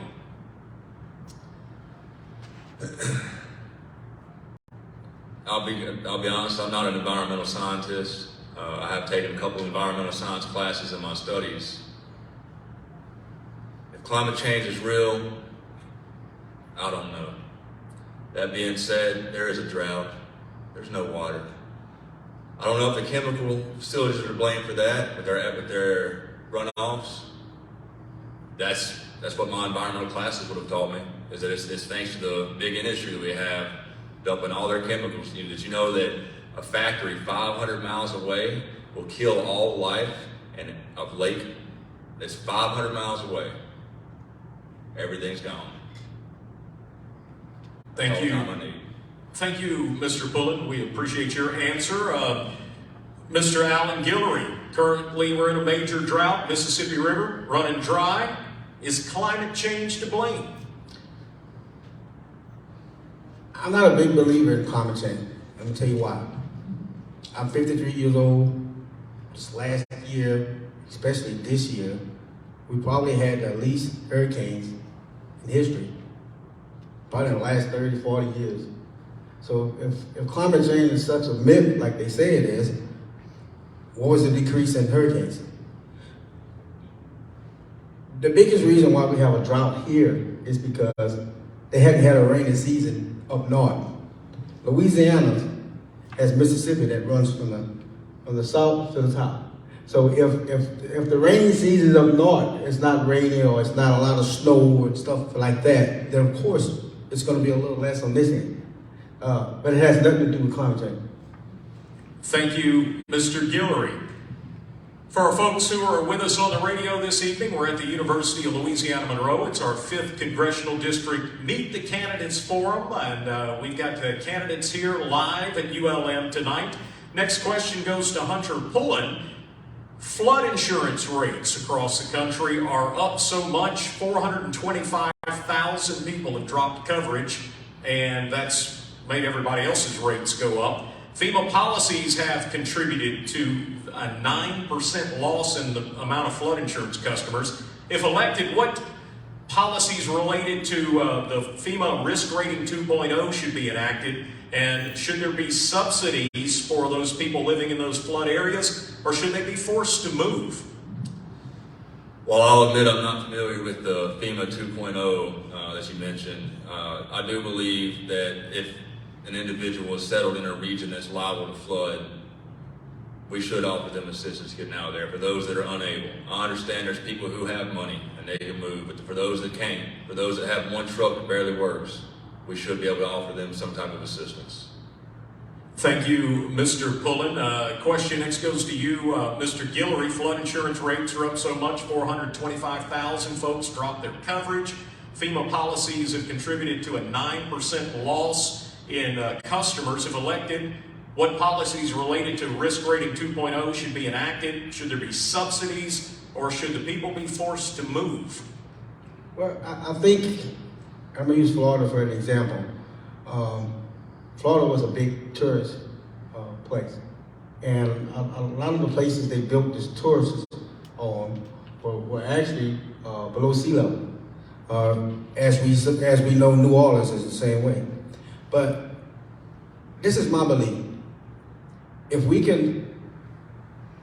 I'll be honest, I'm not an environmental scientist. I have taken a couple of environmental science classes in my studies. If climate change is real, I don't know. That being said, there is a drought. There's no water. I don't know if the chemical facilities are to blame for that, with their runoffs. That's what my environmental classes would have taught me, is that it's thanks to the big industry that we have dumping all their chemicals. Did you know that a factory 500 miles away will kill all life in a lake that's 500 miles away? Everything's gone. Thank you. All the time I need. Thank you, Mr. Pullen. We appreciate your answer. Mr. Alan Guillory, currently we're in a major drought. Mississippi River running dry. Is climate change to blame? I'm not a big believer in climate change. Let me tell you why. I'm 53 years old. This last year, especially this year, we probably had the least hurricanes in history, probably in the last 30, 40 years. So if climate change is such a myth like they say it is, what was the decrease in hurricanes? The biggest reason why we have a drought here is because they hadn't had a rainy season up north. Louisiana has Mississippi that runs from the south to the top. So if the rainy season up north is not rainy or it's not a lot of snow and stuff like that, then of course it's going to be a little less on this end. But it has nothing to do with climate change. Thank you, Mr. Guillory. For our folks who are with us on the radio this evening, we're at the University of Louisiana Monroe. It's our 5th Congressional District Meet the Candidates Forum, and we've got the candidates here live at ULM tonight. Next question goes to Hunter Pullen. Flood insurance rates across the country are up so much, 425,000 people have dropped coverage, and that's made everybody else's rates go up. FEMA policies have contributed to a 9% loss in the amount of flood insurance customers. If elected, what policies related to the FEMA Risk Rating 2.0 should be enacted? And should there be subsidies for those people living in those flood areas, or should they be forced to move? Well, I'll admit I'm not familiar with the FEMA 2.0 that you mentioned. I do believe that if an individual is settled in a region that's liable to flood, we should offer them assistance getting out of there for those that are unable. I understand there's people who have money and they can move, but for those that can't, for those that have one truck that barely works, we should be able to offer them some type of assistance. Thank you, Mr. Pullen. Question next goes to you, Mr. Guillory. Flood insurance rates are up so much, 425,000 folks dropped their coverage. FEMA policies have contributed to a 9% loss in customers. If elected, what policies related to Risk Rating 2.0 should be enacted? Should there be subsidies, or should the people be forced to move? Well, I think, I'm going to use Florida for an example. Florida was a big tourist place. And a lot of the places they built this tourist on were actually below sea level. As we know, New Orleans is the same way. But this is my belief. If we can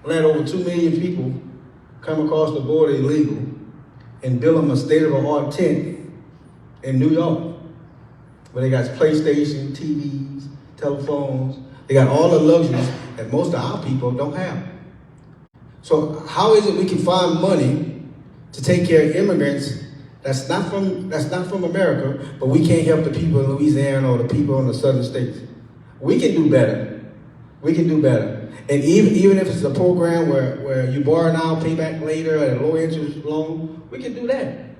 let over 2 million people come across the border illegal and build them a state-of-the-art tent in New York, where they got PlayStation, TVs, telephones, they got all the luxuries that most of our people don't have. So how is it we can find money to take care of immigrants that's not from America, but we can't help the people in Louisiana or the people in the southern states? We can do better. We can do better. And even if it's a program where you borrow now, pay back later at a low interest loan, we can do that.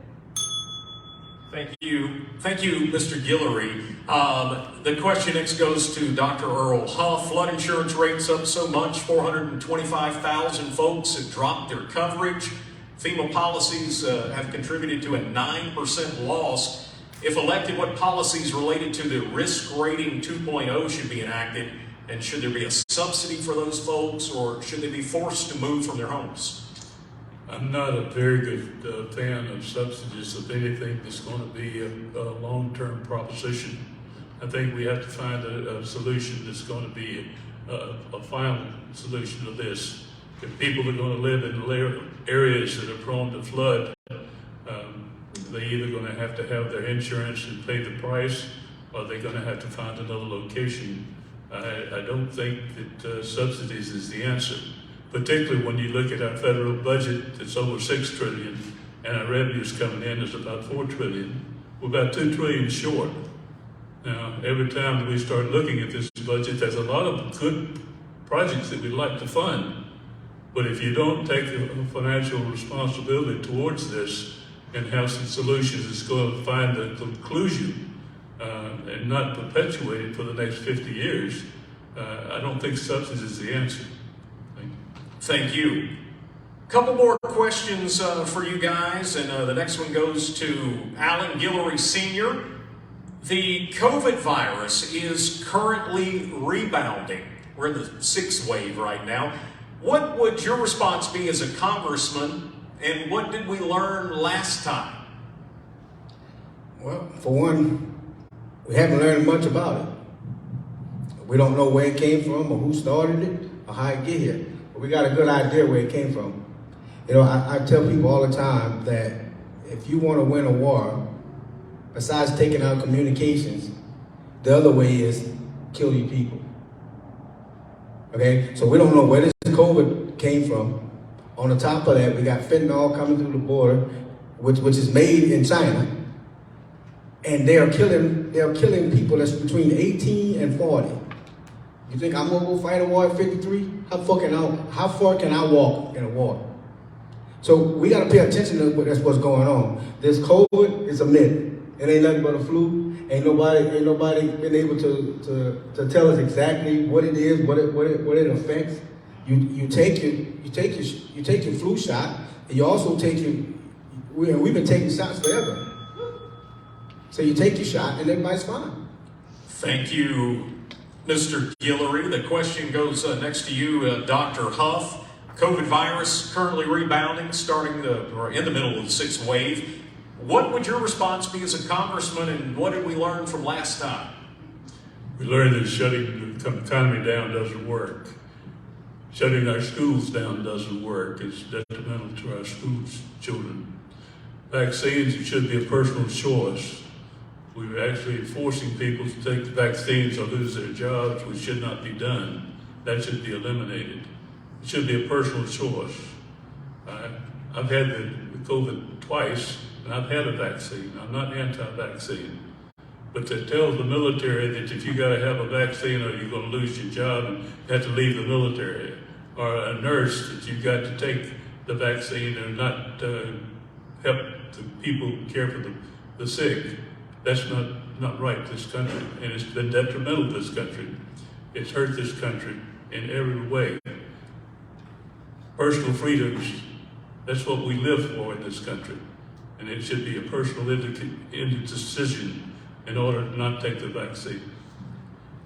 Thank you, Mr. Guillory. The question next goes to Dr. Earl Huff. Flood insurance rates up so much, 425,000 folks have dropped their coverage. FEMA policies have contributed to a 9% loss. If elected, what policies related to the risk rating 2.0 should be enacted? And should there be a subsidy for those folks, or should they be forced to move from their homes? I'm not a very good fan of subsidies of anything that's going to be a long-term proposition. I think we have to find a solution that's going to be a final solution to this. If people are going to live in areas that are prone to flood, they're either going to have their insurance and pay the price, or they're going to have to find another location. I don't think that subsidies is the answer, particularly when you look at our federal budget that's over $6 trillion and our revenues coming in is about $4 trillion. We're about $2 trillion short. Now, every time that we start looking at this budget, there's a lot of good projects that we'd like to fund. But if you don't take the financial responsibility towards this and have some solutions that's going to find the conclusion and not perpetuate it for the next 50 years, I don't think subsidies is the answer. Thank you. Couple more questions for you guys, and the next one goes to Alan Guillory Sr. The COVID virus is currently rebounding. We're in the 6th wave right now. What would your response be as a congressman, and what did we learn last time? Well, for one, we haven't learned much about it. We don't know where it came from or who started it or how it get here. But we got a good idea where it came from. You know, I tell people all the time that if you want to win a war, besides taking out communications, the other way is kill your people. Okay, so we don't know where this COVID came from. On the top of that, we got fentanyl coming through the border, which is made in China, and they are killing people that's between 18 and 40. You think I'm gonna go fight a war at 53? How far can I walk in a war? So we gotta pay attention to what's going on. This COVID is a myth. It ain't nothing but a flu. Ain't nobody been able to tell us exactly what it is, what it affects. You take your flu shot, and you also take we've been taking shots forever. So you take your shot, and everybody's fine. Thank you, Mr. Guillory. The question goes next to you, Dr. Huff. COVID virus currently rebounding, in the middle of the 6th wave. What would your response be as a congressman, and what did we learn from last time? We learned that shutting the economy down doesn't work. Shutting our schools down doesn't work. It's detrimental to our schools, children. Vaccines, it should be a personal choice. We're actually forcing people to take the vaccines or lose their jobs, which should not be done. That should be eliminated. It should be a personal choice. I've had the COVID twice, and I've had a vaccine. I'm not anti-vaccine. But to tell the military that if you got to have a vaccine or you're going to lose your job and you have to leave the military, or a nurse that you've got to take the vaccine and not help the people care for the sick, that's not right in this country. And it's been detrimental to this country. It's hurt this country in every way. Personal freedoms, that's what we live for in this country. And it should be a personal decision in order to not take the vaccine.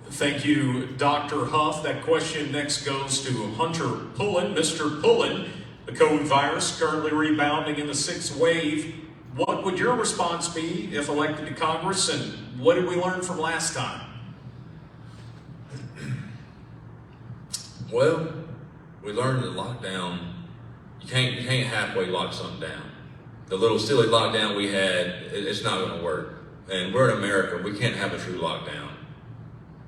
Thank you, Dr. Huff. That question next goes to Hunter Pullen. Mr. Pullen, the COVID virus currently rebounding in the 6th wave. What would your response be if elected to Congress, and what did we learn from last time? Well, we learned that lockdown, you can't halfway lock something down. The little silly lockdown we had, it's not going to work. And we're in America, we can't have a true lockdown.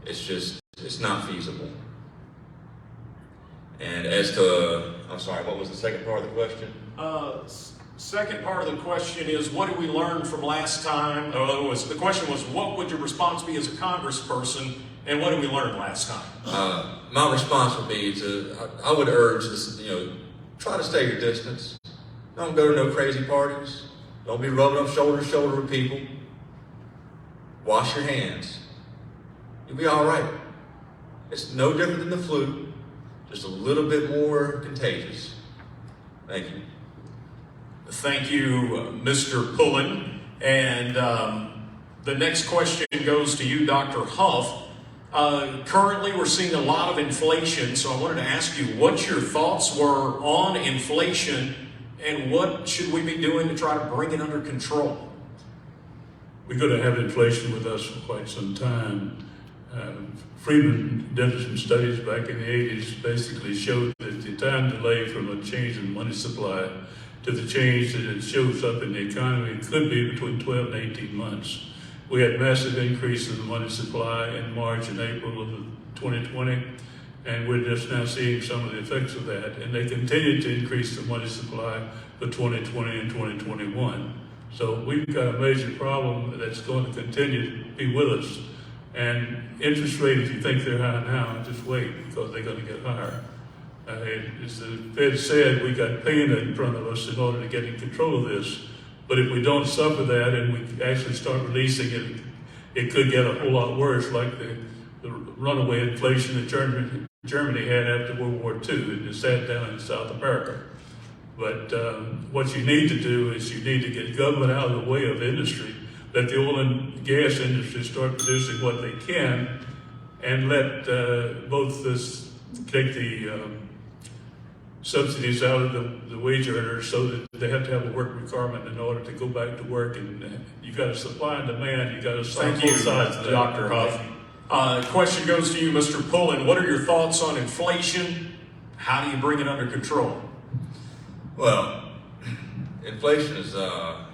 It's not feasible. And as to, I'm sorry, what was the second part of the question? Second part of the question is, what did we learn from last time? The question was, what would your response be as a congressperson, And what did we learn last time? My response would be I would urge this, try to stay your distance. Don't go to no crazy parties. Don't be rubbing up shoulder to shoulder with people. Wash your hands. You'll be all right. It's no different than the flu, just a little bit more contagious. Thank you. Thank you, Mr. Pullen. And the next question goes to you, Dr. Huff. Currently, we're seeing a lot of inflation, so I wanted to ask you what your thoughts were on inflation and what should we be doing to try to bring it under control? We're going to have inflation with us for quite some time. Friedman did some studies back in the 80s, basically showed that the time delay from a change in money supply to the change that it shows up in the economy could be between 12 and 18 months. We had massive increase in the money supply in March and April of 2020, and we're just now seeing some of the effects of that. And they continue to increase the money supply for 2020 and 2021. So we've got a major problem that's going to continue to be with us. And interest rates, if you think they're high now, just wait, because they're going to get higher. As the Fed said, we got pain in front of us in order to get in control of this. But if we don't suffer that and we actually start releasing it, it could get a whole lot worse, like the runaway inflation that Germany had after World War II. It just sat down in South America. But what you need to do is you need to get government out of the way of industry. Let the oil and gas industry start producing what they can, and let both this take the subsidies out of the wage earners, so that they have to have a work requirement in order to go back to work. And you've got a supply and demand. You've got to solve both sides of that. Dr. Huff. Question goes to you, Mr. Pullen. What are your thoughts on inflation? How do you bring it under control? Well, inflation is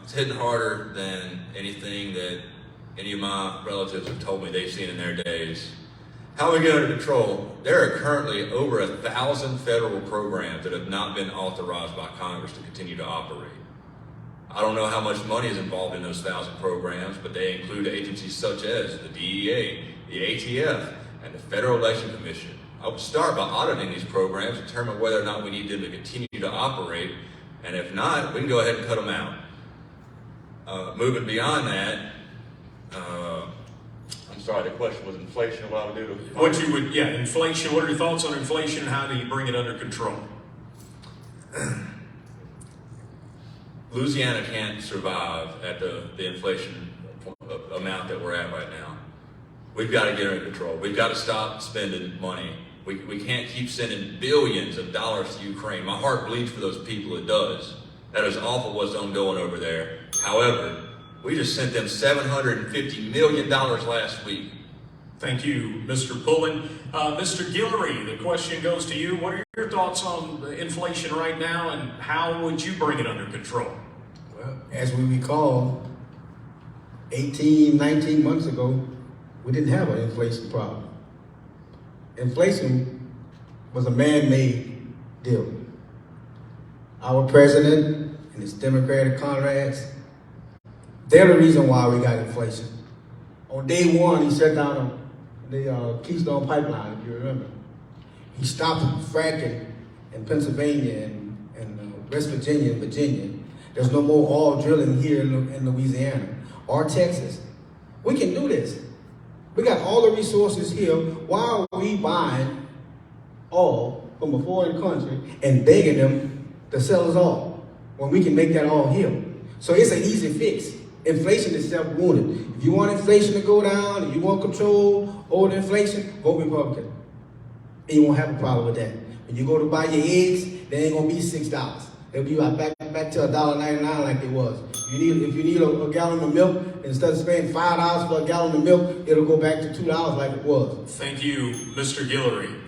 it's hitting harder than anything that any of my relatives have told me they've seen in their days. How we get under control? There are currently over 1,000 federal programs that have not been authorized by Congress to continue to operate. I don't know how much money is involved in those 1,000 programs, but they include agencies such as the DEA, the ATF, and the Federal Election Commission. I would start by auditing these programs, determine whether or not we need them to continue to operate, and if not, we can go ahead and cut them out. Moving beyond that, I'm sorry, the question was inflation, what I would do to... Inflation. What are your thoughts on inflation? How do you bring it under control? Louisiana can't survive at the inflation amount that we're at right now. We've got to get under control. We've got to stop spending money. We can't keep sending billions of dollars to Ukraine. My heart bleeds for those people, it does. That is awful what's ongoing over there. However, we just sent them $750 million last week. Thank you, Mr. Pullen. Mr. Guillory, the question goes to you. What are your thoughts on inflation right now, and how would you bring it under control? Well, as we recall, 18, 19 months ago, we didn't have an inflation problem. Inflation was a man-made deal. Our president and his Democratic comrades, they're the reason why we got inflation. On day one, he shut down the Keystone Pipeline, if you remember. He stopped fracking in Pennsylvania and West Virginia and Virginia. There's no more oil drilling here in Louisiana or Texas. We can do this. We got all the resources here. Why are we buying oil from a foreign country and begging them to sell us oil when we can make that oil here? So it's an easy fix. Inflation is self-wounded. If you want inflation to go down, if you want control over the inflation, vote Republican. And you won't have a problem with that. When you go to buy your eggs, they ain't gonna be $6. They'll be right back to $1.99 like it was. If you need a gallon of milk, instead of spending $5 for a gallon of milk, it'll go back to $2 like it was. Thank you, Mr. Guillory.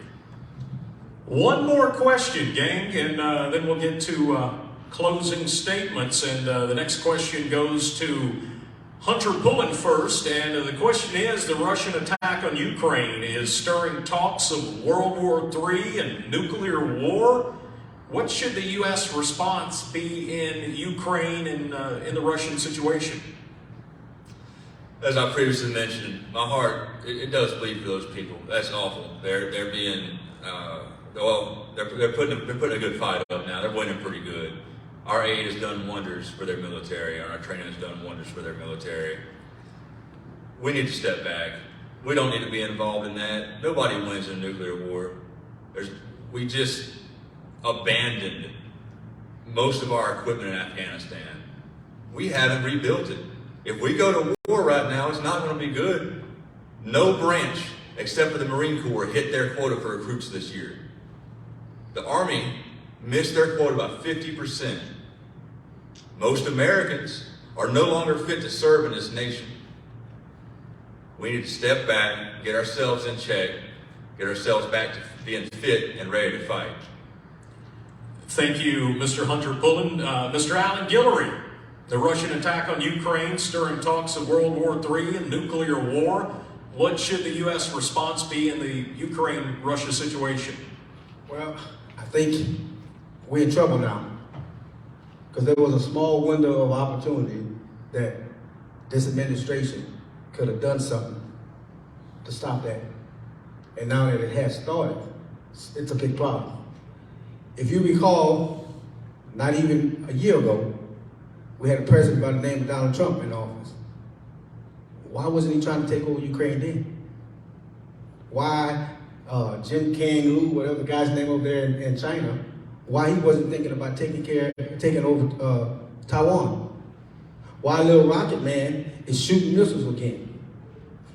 One more question, gang, and then we'll get to closing statements. And the next question goes to Hunter Pullen first. And the question is, the Russian attack on Ukraine is stirring talks of World War III and nuclear war. What should the U.S. response be in Ukraine and in the Russian situation? as I previously mentioned, my heart, it does bleed for those people. That's awful. They're being, they're putting a good fight up now. They're winning pretty good. Our aid has done wonders for their military, and our training has done wonders for their military. We need to step back. We don't need to be involved in that. Nobody wins in a nuclear war. We just abandoned most of our equipment in Afghanistan. We haven't rebuilt it. If we go to war right now, it's not going to be good. No branch, except for the Marine Corps, hit their quota for recruits this year. The Army missed their quota by 50%. Most Americans are no longer fit to serve in this nation. We need to step back, get ourselves in check, get ourselves back to being fit and ready to fight. Thank you, Mr. Hunter Pullen. Mr. Alan Guillory, the Russian attack on Ukraine stirring talks of World War III and nuclear war. What should the U.S. response be in the Ukraine-Russia situation? Well, I think we're in trouble now, because there was a small window of opportunity that this administration could have done something to stop that. And now that it has started, it's a big problem. If you recall, not even a year ago, we had a president by the name of Donald Trump in office. Why wasn't he trying to take over Ukraine then? Why Jim Kang-Lu, whatever the guy's name over there in China, why he wasn't thinking about taking over Taiwan? Why Little Rocket Man is shooting missiles again?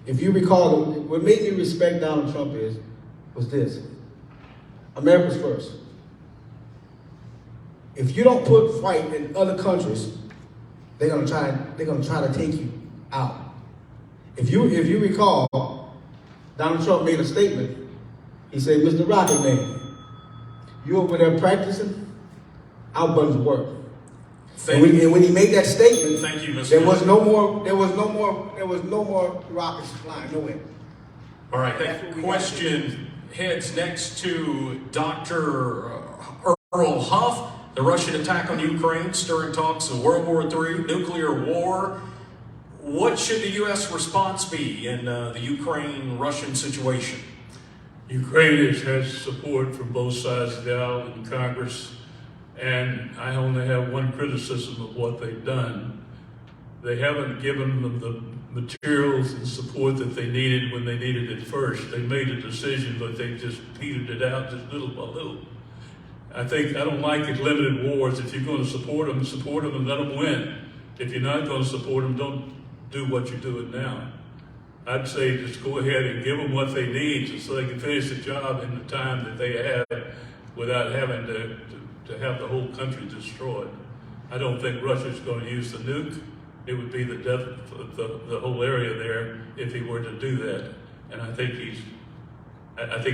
If you recall, what made me respect Donald Trump was this: America's first. If you don't put fight in other countries, they're gonna try to take you out. If you recall, Donald Trump made a statement. He said, "Mr. Rocket Man, you over there practicing? Our buttons work." And when he made that statement, thank you, Mr. there was no more rockets flying nowhere. All right, that question heads next to Dr. Earl Huff. The Russian attack on Ukraine stirring talks of World War III, nuclear war. What should the U.S. response be in the Ukraine-Russian situation? Ukraine has support from both sides of the aisle in Congress, and I only have one criticism of what they've done. They haven't given them the materials and support that they needed when they needed it first. They made a decision, but they just petered it out just little by little. I don't like limited wars. If you're going to support them and let them win. If you're not going to support them, don't do what you're doing now. I'd say just go ahead and give them what they need so they can finish the job in the time that they have without having to have the whole country destroyed. I don't think Russia's going to use the nuke. It would be the death of the whole area there if he were to do that. And I think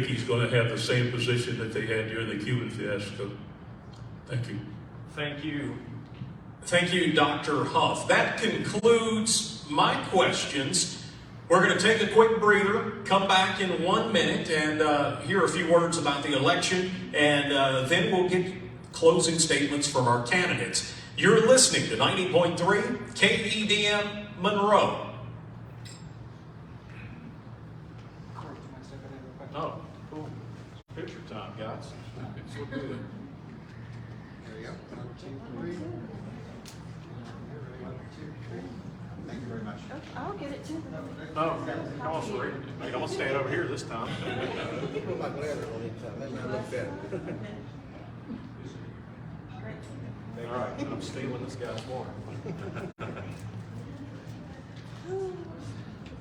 he's going to have the same position that they had during the Cuban fiasco. Thank you. Thank you. Thank you, Dr. Huff. That concludes my questions. We're going to take a quick breather, come back in 1 minute, and hear a few words about the election, and then we'll get closing statements from our candidates. You're listening to 90.3 KEDM Monroe. Oh, cool. Picture time, guys. So good. There you go. 1, 2, 3. Thank you very much. I'll get it too. Oh, y'all free. I'm gonna stand over here this time. Put my glasses on each time. That might look better. All right, I'm stealing this guy's water.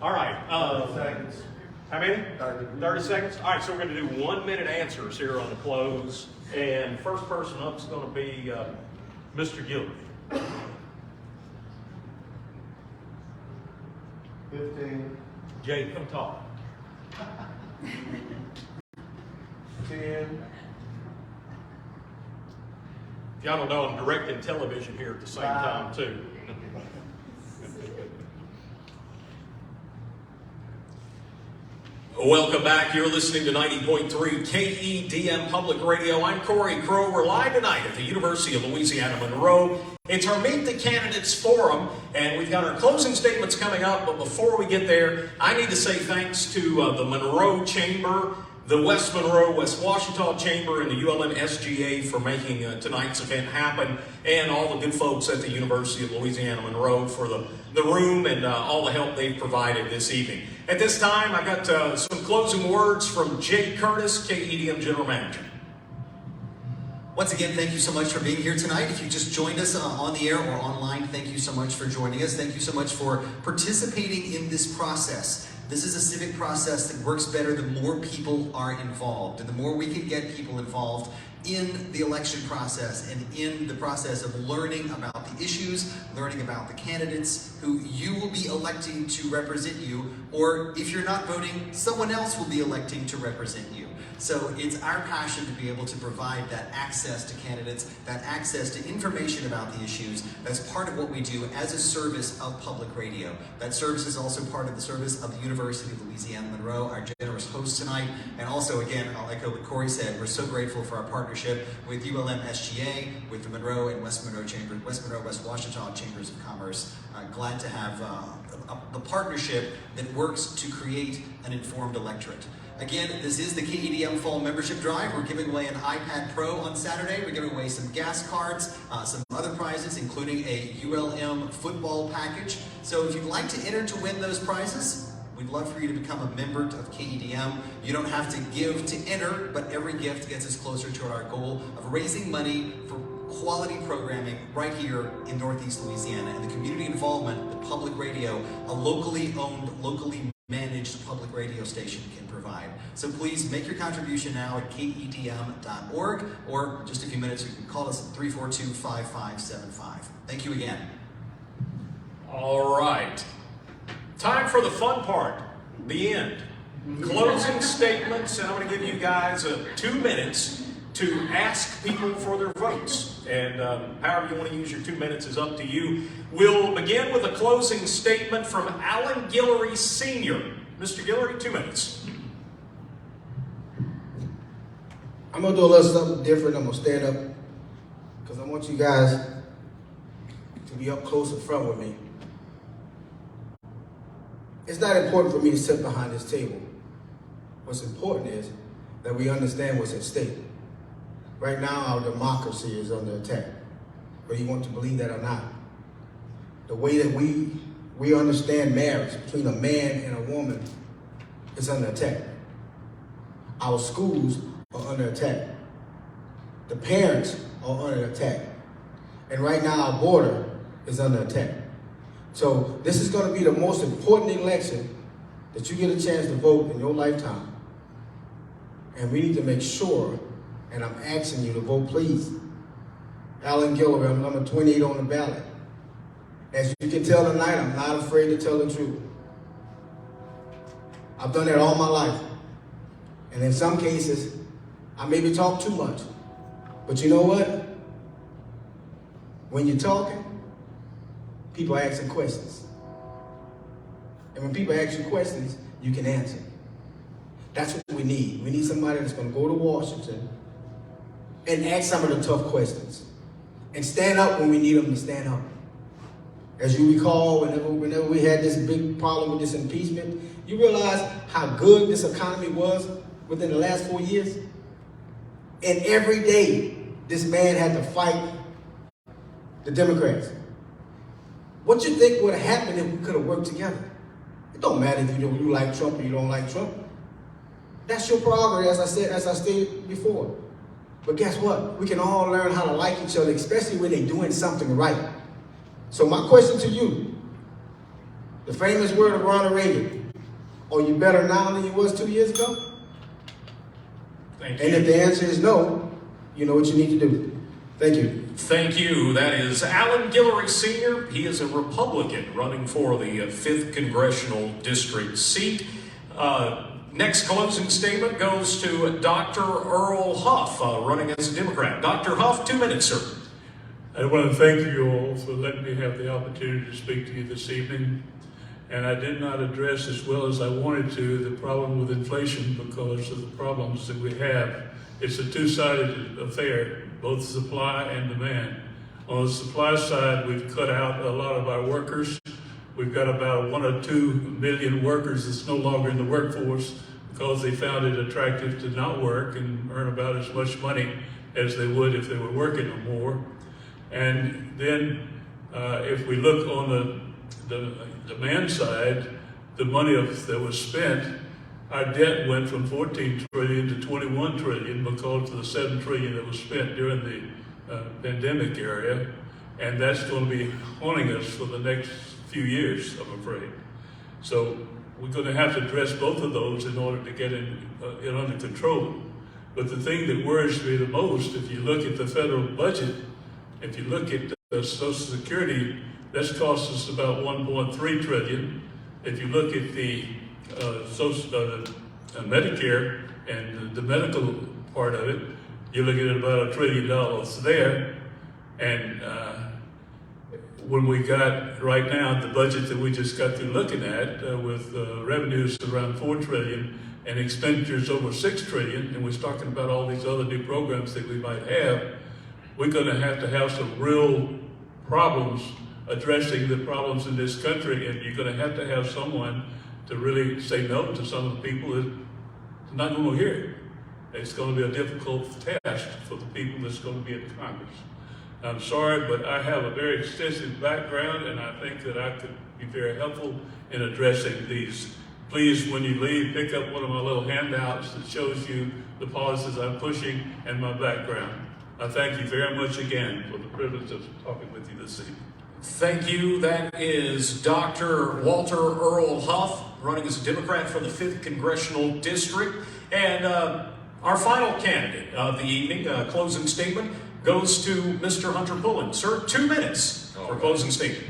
All right. Seconds. How many? 30 seconds. All right, so we're going to do 1 minute answers here on the close. And first person up is going to be Mr. Gilbert. 15. Jay, come talk. 10. If y'all don't know, I'm directing television here at the same time, too. Welcome back. You're listening to 90.3 KEDM Public Radio. I'm Corey Crow. We're live tonight at the University of Louisiana Monroe It's our Meet the Candidates Forum, and we've got our closing statements coming up, but before we get there, I need to say thanks to the Monroe Chamber, the West Monroe, West Ouachita Chamber, and the ULM SGA for making tonight's event happen, and all the good folks at the University of Louisiana Monroe for the room and all the help they've provided this evening. At this time, I've got some closing words from Jay Curtis, KEDM General Manager. Once again, thank you so much for being here tonight. If you just joined us on the air or online, thank you so much for joining us. Thank you so much for participating in this process. This is a civic process that works better the more people are involved. And the more we can get people involved in the election process and in the process of learning about the issues, learning about the candidates who you will be electing to represent you, or if you're not voting, someone else will be electing to represent you. So it's our passion to be able to provide that access to candidates, that access to information about the issues. That's part of what we do as a service of public radio. That service is also part of the service of the University of Louisiana Monroe, our generous host tonight. And also, again, I'll echo what Corey said, we're so grateful for our partnership with ULM SGA, with the Monroe and West Monroe Chamber, West Monroe, West Ouachita Chambers of Commerce. Glad to have the partnership that works to create an informed electorate. Again, this is the KEDM Fall Membership Drive. We're giving away an iPad Pro on Saturday. We're giving away some gas cards, some other prizes, including a ULM football package. So if you'd like to enter to win those prizes, we'd love for you to become a member of KEDM. You don't have to give to enter, but every gift gets us closer to our goal of raising money for quality programming right here in Northeast Louisiana. And the community involvement that public radio, a locally owned, locally managed public radio station can provide. So please make your contribution now at KEDM.org, or just a few minutes, you can call us at 342-5575. Thank you again. All right. Time for the fun part, the end. Closing statements, and I'm going to give you guys 2 minutes to ask people for their votes. And however you want to use your 2 minutes is up to you. We'll begin with a closing statement from Alan Guillory Sr. Mr. Guillory, 2 minutes. I'm gonna do a little something different. I'm gonna stand up because I want you guys to be up close in front with me. It's not important for me to sit behind this table. What's important is that we understand what's at stake. Right now, our democracy is under attack, whether you want to believe that or not. The way that we understand marriage between a man and a woman is under attack. Our schools are under attack. The parents are under attack. And right now, our border is under attack. So this is going to be the most important election that you get a chance to vote in your lifetime. And we need to make sure, and I'm asking you to vote, please. Alan Guillory, I'm number 28 on the ballot. As you can tell tonight, I'm not afraid to tell the truth. I've done that all my life. And in some cases, I maybe talk too much. But you know what? When you're talking, people are asking questions. And when people ask you questions, you can answer. That's what we need. We need somebody that's going to go to Washington and ask some of the tough questions. And stand up when we need them to stand up. As you recall, whenever we had this big problem with this impeachment, you realize how good this economy was within the last 4 years? And every day, this man had to fight the Democrats. What you think would have happened if we could have worked together? It don't matter if you like Trump or you don't like Trump. That's your prerogative, as I stated before. But guess what? We can all learn how to like each other, especially when they're doing something right. So my question to you, the famous word of Ronald Reagan, are you better now than you was 2 years ago? Thank you. And if the answer is no, you know what you need to do. Thank you. Thank you. That is Alan Guillory Sr. He is a Republican running for the 5th Congressional District seat. Next closing statement goes to Dr. Earl Huff, running as a Democrat. Dr. Huff, 2 minutes, sir. I want to thank you all for letting me have the opportunity to speak to you this evening. And I did not address as well as I wanted to the problem with inflation because of the problems that we have. It's a two-sided affair, both supply and demand. On the supply side, we've cut out a lot of our workers. We've got about 1 or 2 million workers that's no longer in the workforce because they found it attractive to not work and earn about as much money as they would if they were working or more. And then if we look on the demand side, the money that was spent, our debt went from 14 trillion to 21 trillion because of the 7 trillion that was spent during the pandemic area. And that's going to be haunting us for the next few years, I'm afraid. So we're going to have to address both of those in order to get it under control. But the thing that worries me the most, if you look at the federal budget, if you look at Social Security, that's cost us about 1.3 trillion. If you look at the Medicare and the medical part of it, you're looking at about $1 trillion there. And when we got right now the budget that we just got through looking at with revenues around 4 trillion and expenditures over 6 trillion, and we're talking about all these other new programs that we might have, we're going to have some real problems addressing the problems in this country, and you're going to have someone to really say no to some of the people that are not going to hear it. It's going to be a difficult task for the people that's going to be in Congress. I'm sorry, but I have a very extensive background, and I think that I could be very helpful in addressing these. Please, when you leave, pick up one of my little handouts that shows you the policies I'm pushing and my background. I thank you very much again for the privilege of talking with you this evening. Thank you. That is Dr. Walter Earl Huff, running as a Democrat for the 5th Congressional District. And our final candidate of the evening, closing statement, goes to Mr. Hunter Pullen. Sir, 2 minutes for closing statement.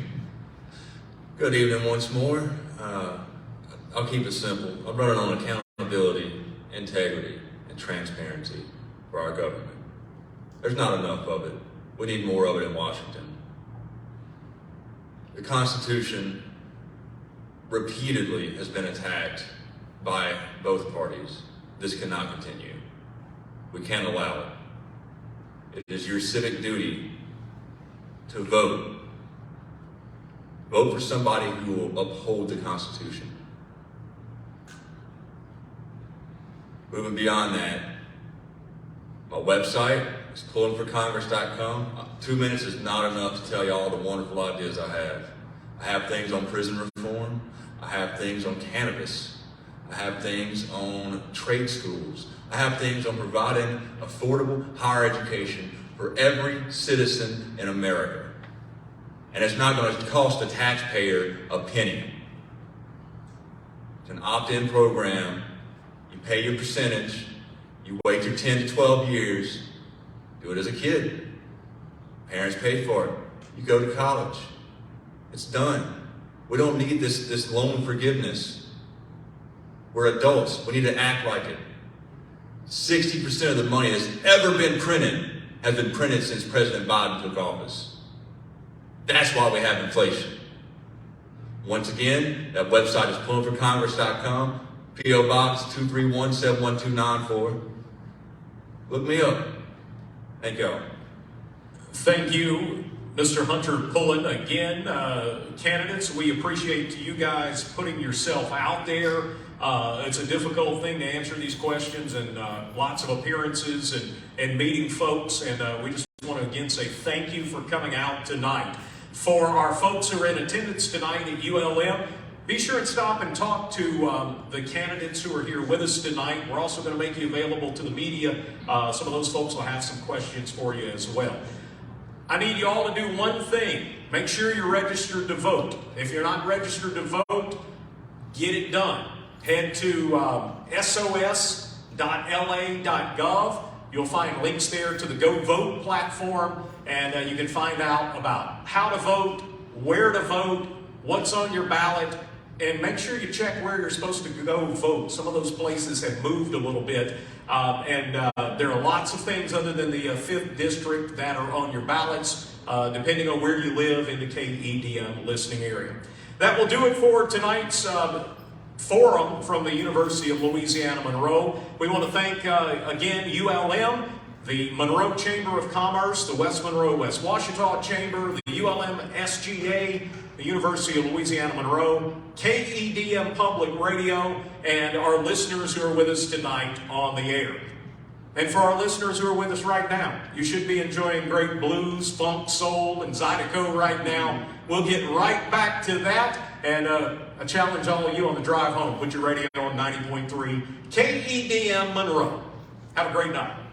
Good evening once more. I'll keep it simple. I'm running on accountability, integrity, and transparency for our government. There's not enough of it. We need more of it in Washington. The Constitution repeatedly has been attacked by both parties. This cannot continue. We can't allow it. It is your civic duty to vote. Vote for somebody who will uphold the Constitution. Moving beyond that, my website is pullingforcongress.com. 2 minutes is not enough to tell you all the wonderful ideas I have. I have things on prison reform. I have things on cannabis. I have things on trade schools. I have things on providing affordable higher education for every citizen in America. And it's not going to cost the taxpayer a penny. It's an opt-in program. You pay your percentage. You wait your 10 to 12 years. Do it as a kid. Parents pay for it. You go to college. It's done. We don't need this loan forgiveness. We're adults. We need to act like it. 60% of the money that's ever been printed has been printed since President Biden took office. That's why we have inflation. Once again, that website is pullingforcongress.com, P.O. Box 231-71294. Look me up. Thank y'all. Thank you, Mr. Hunter Pullen. Again, candidates, we appreciate you guys putting yourself out there. It's a difficult thing to answer these questions, and lots of appearances and meeting folks, and we just want to again say thank you for coming out tonight. For our folks who are in attendance tonight at ULM, be sure and stop and talk to the candidates who are here with us tonight. We're also going to make you available to the media. Some of those folks will have some questions for you as well. I need you all to do one thing. Make sure you're registered to vote. If you're not registered to vote, get it done. Head to sos.la.gov. You'll find links there to the Go Vote platform, and you can find out about how to vote, where to vote, what's on your ballot, and make sure you check where you're supposed to go vote. Some of those places have moved a little bit, and there are lots of things other than the 5th District that are on your ballots, depending on where you live in the KEDM listening area. That will do it for tonight's forum from the University of Louisiana Monroe. We want to thank again ULM, the Monroe Chamber of Commerce, the West Monroe-West Ouachita Chamber, the ULM SGA, the University of Louisiana Monroe, KEDM Public Radio, and our listeners who are with us tonight on the air. And for our listeners who are with us right now, you should be enjoying great blues, funk, soul, and zydeco right now. We'll get right back to that, and I challenge all of you on the drive home, put your radio on 90.3 KEDM Monroe. Have a great night.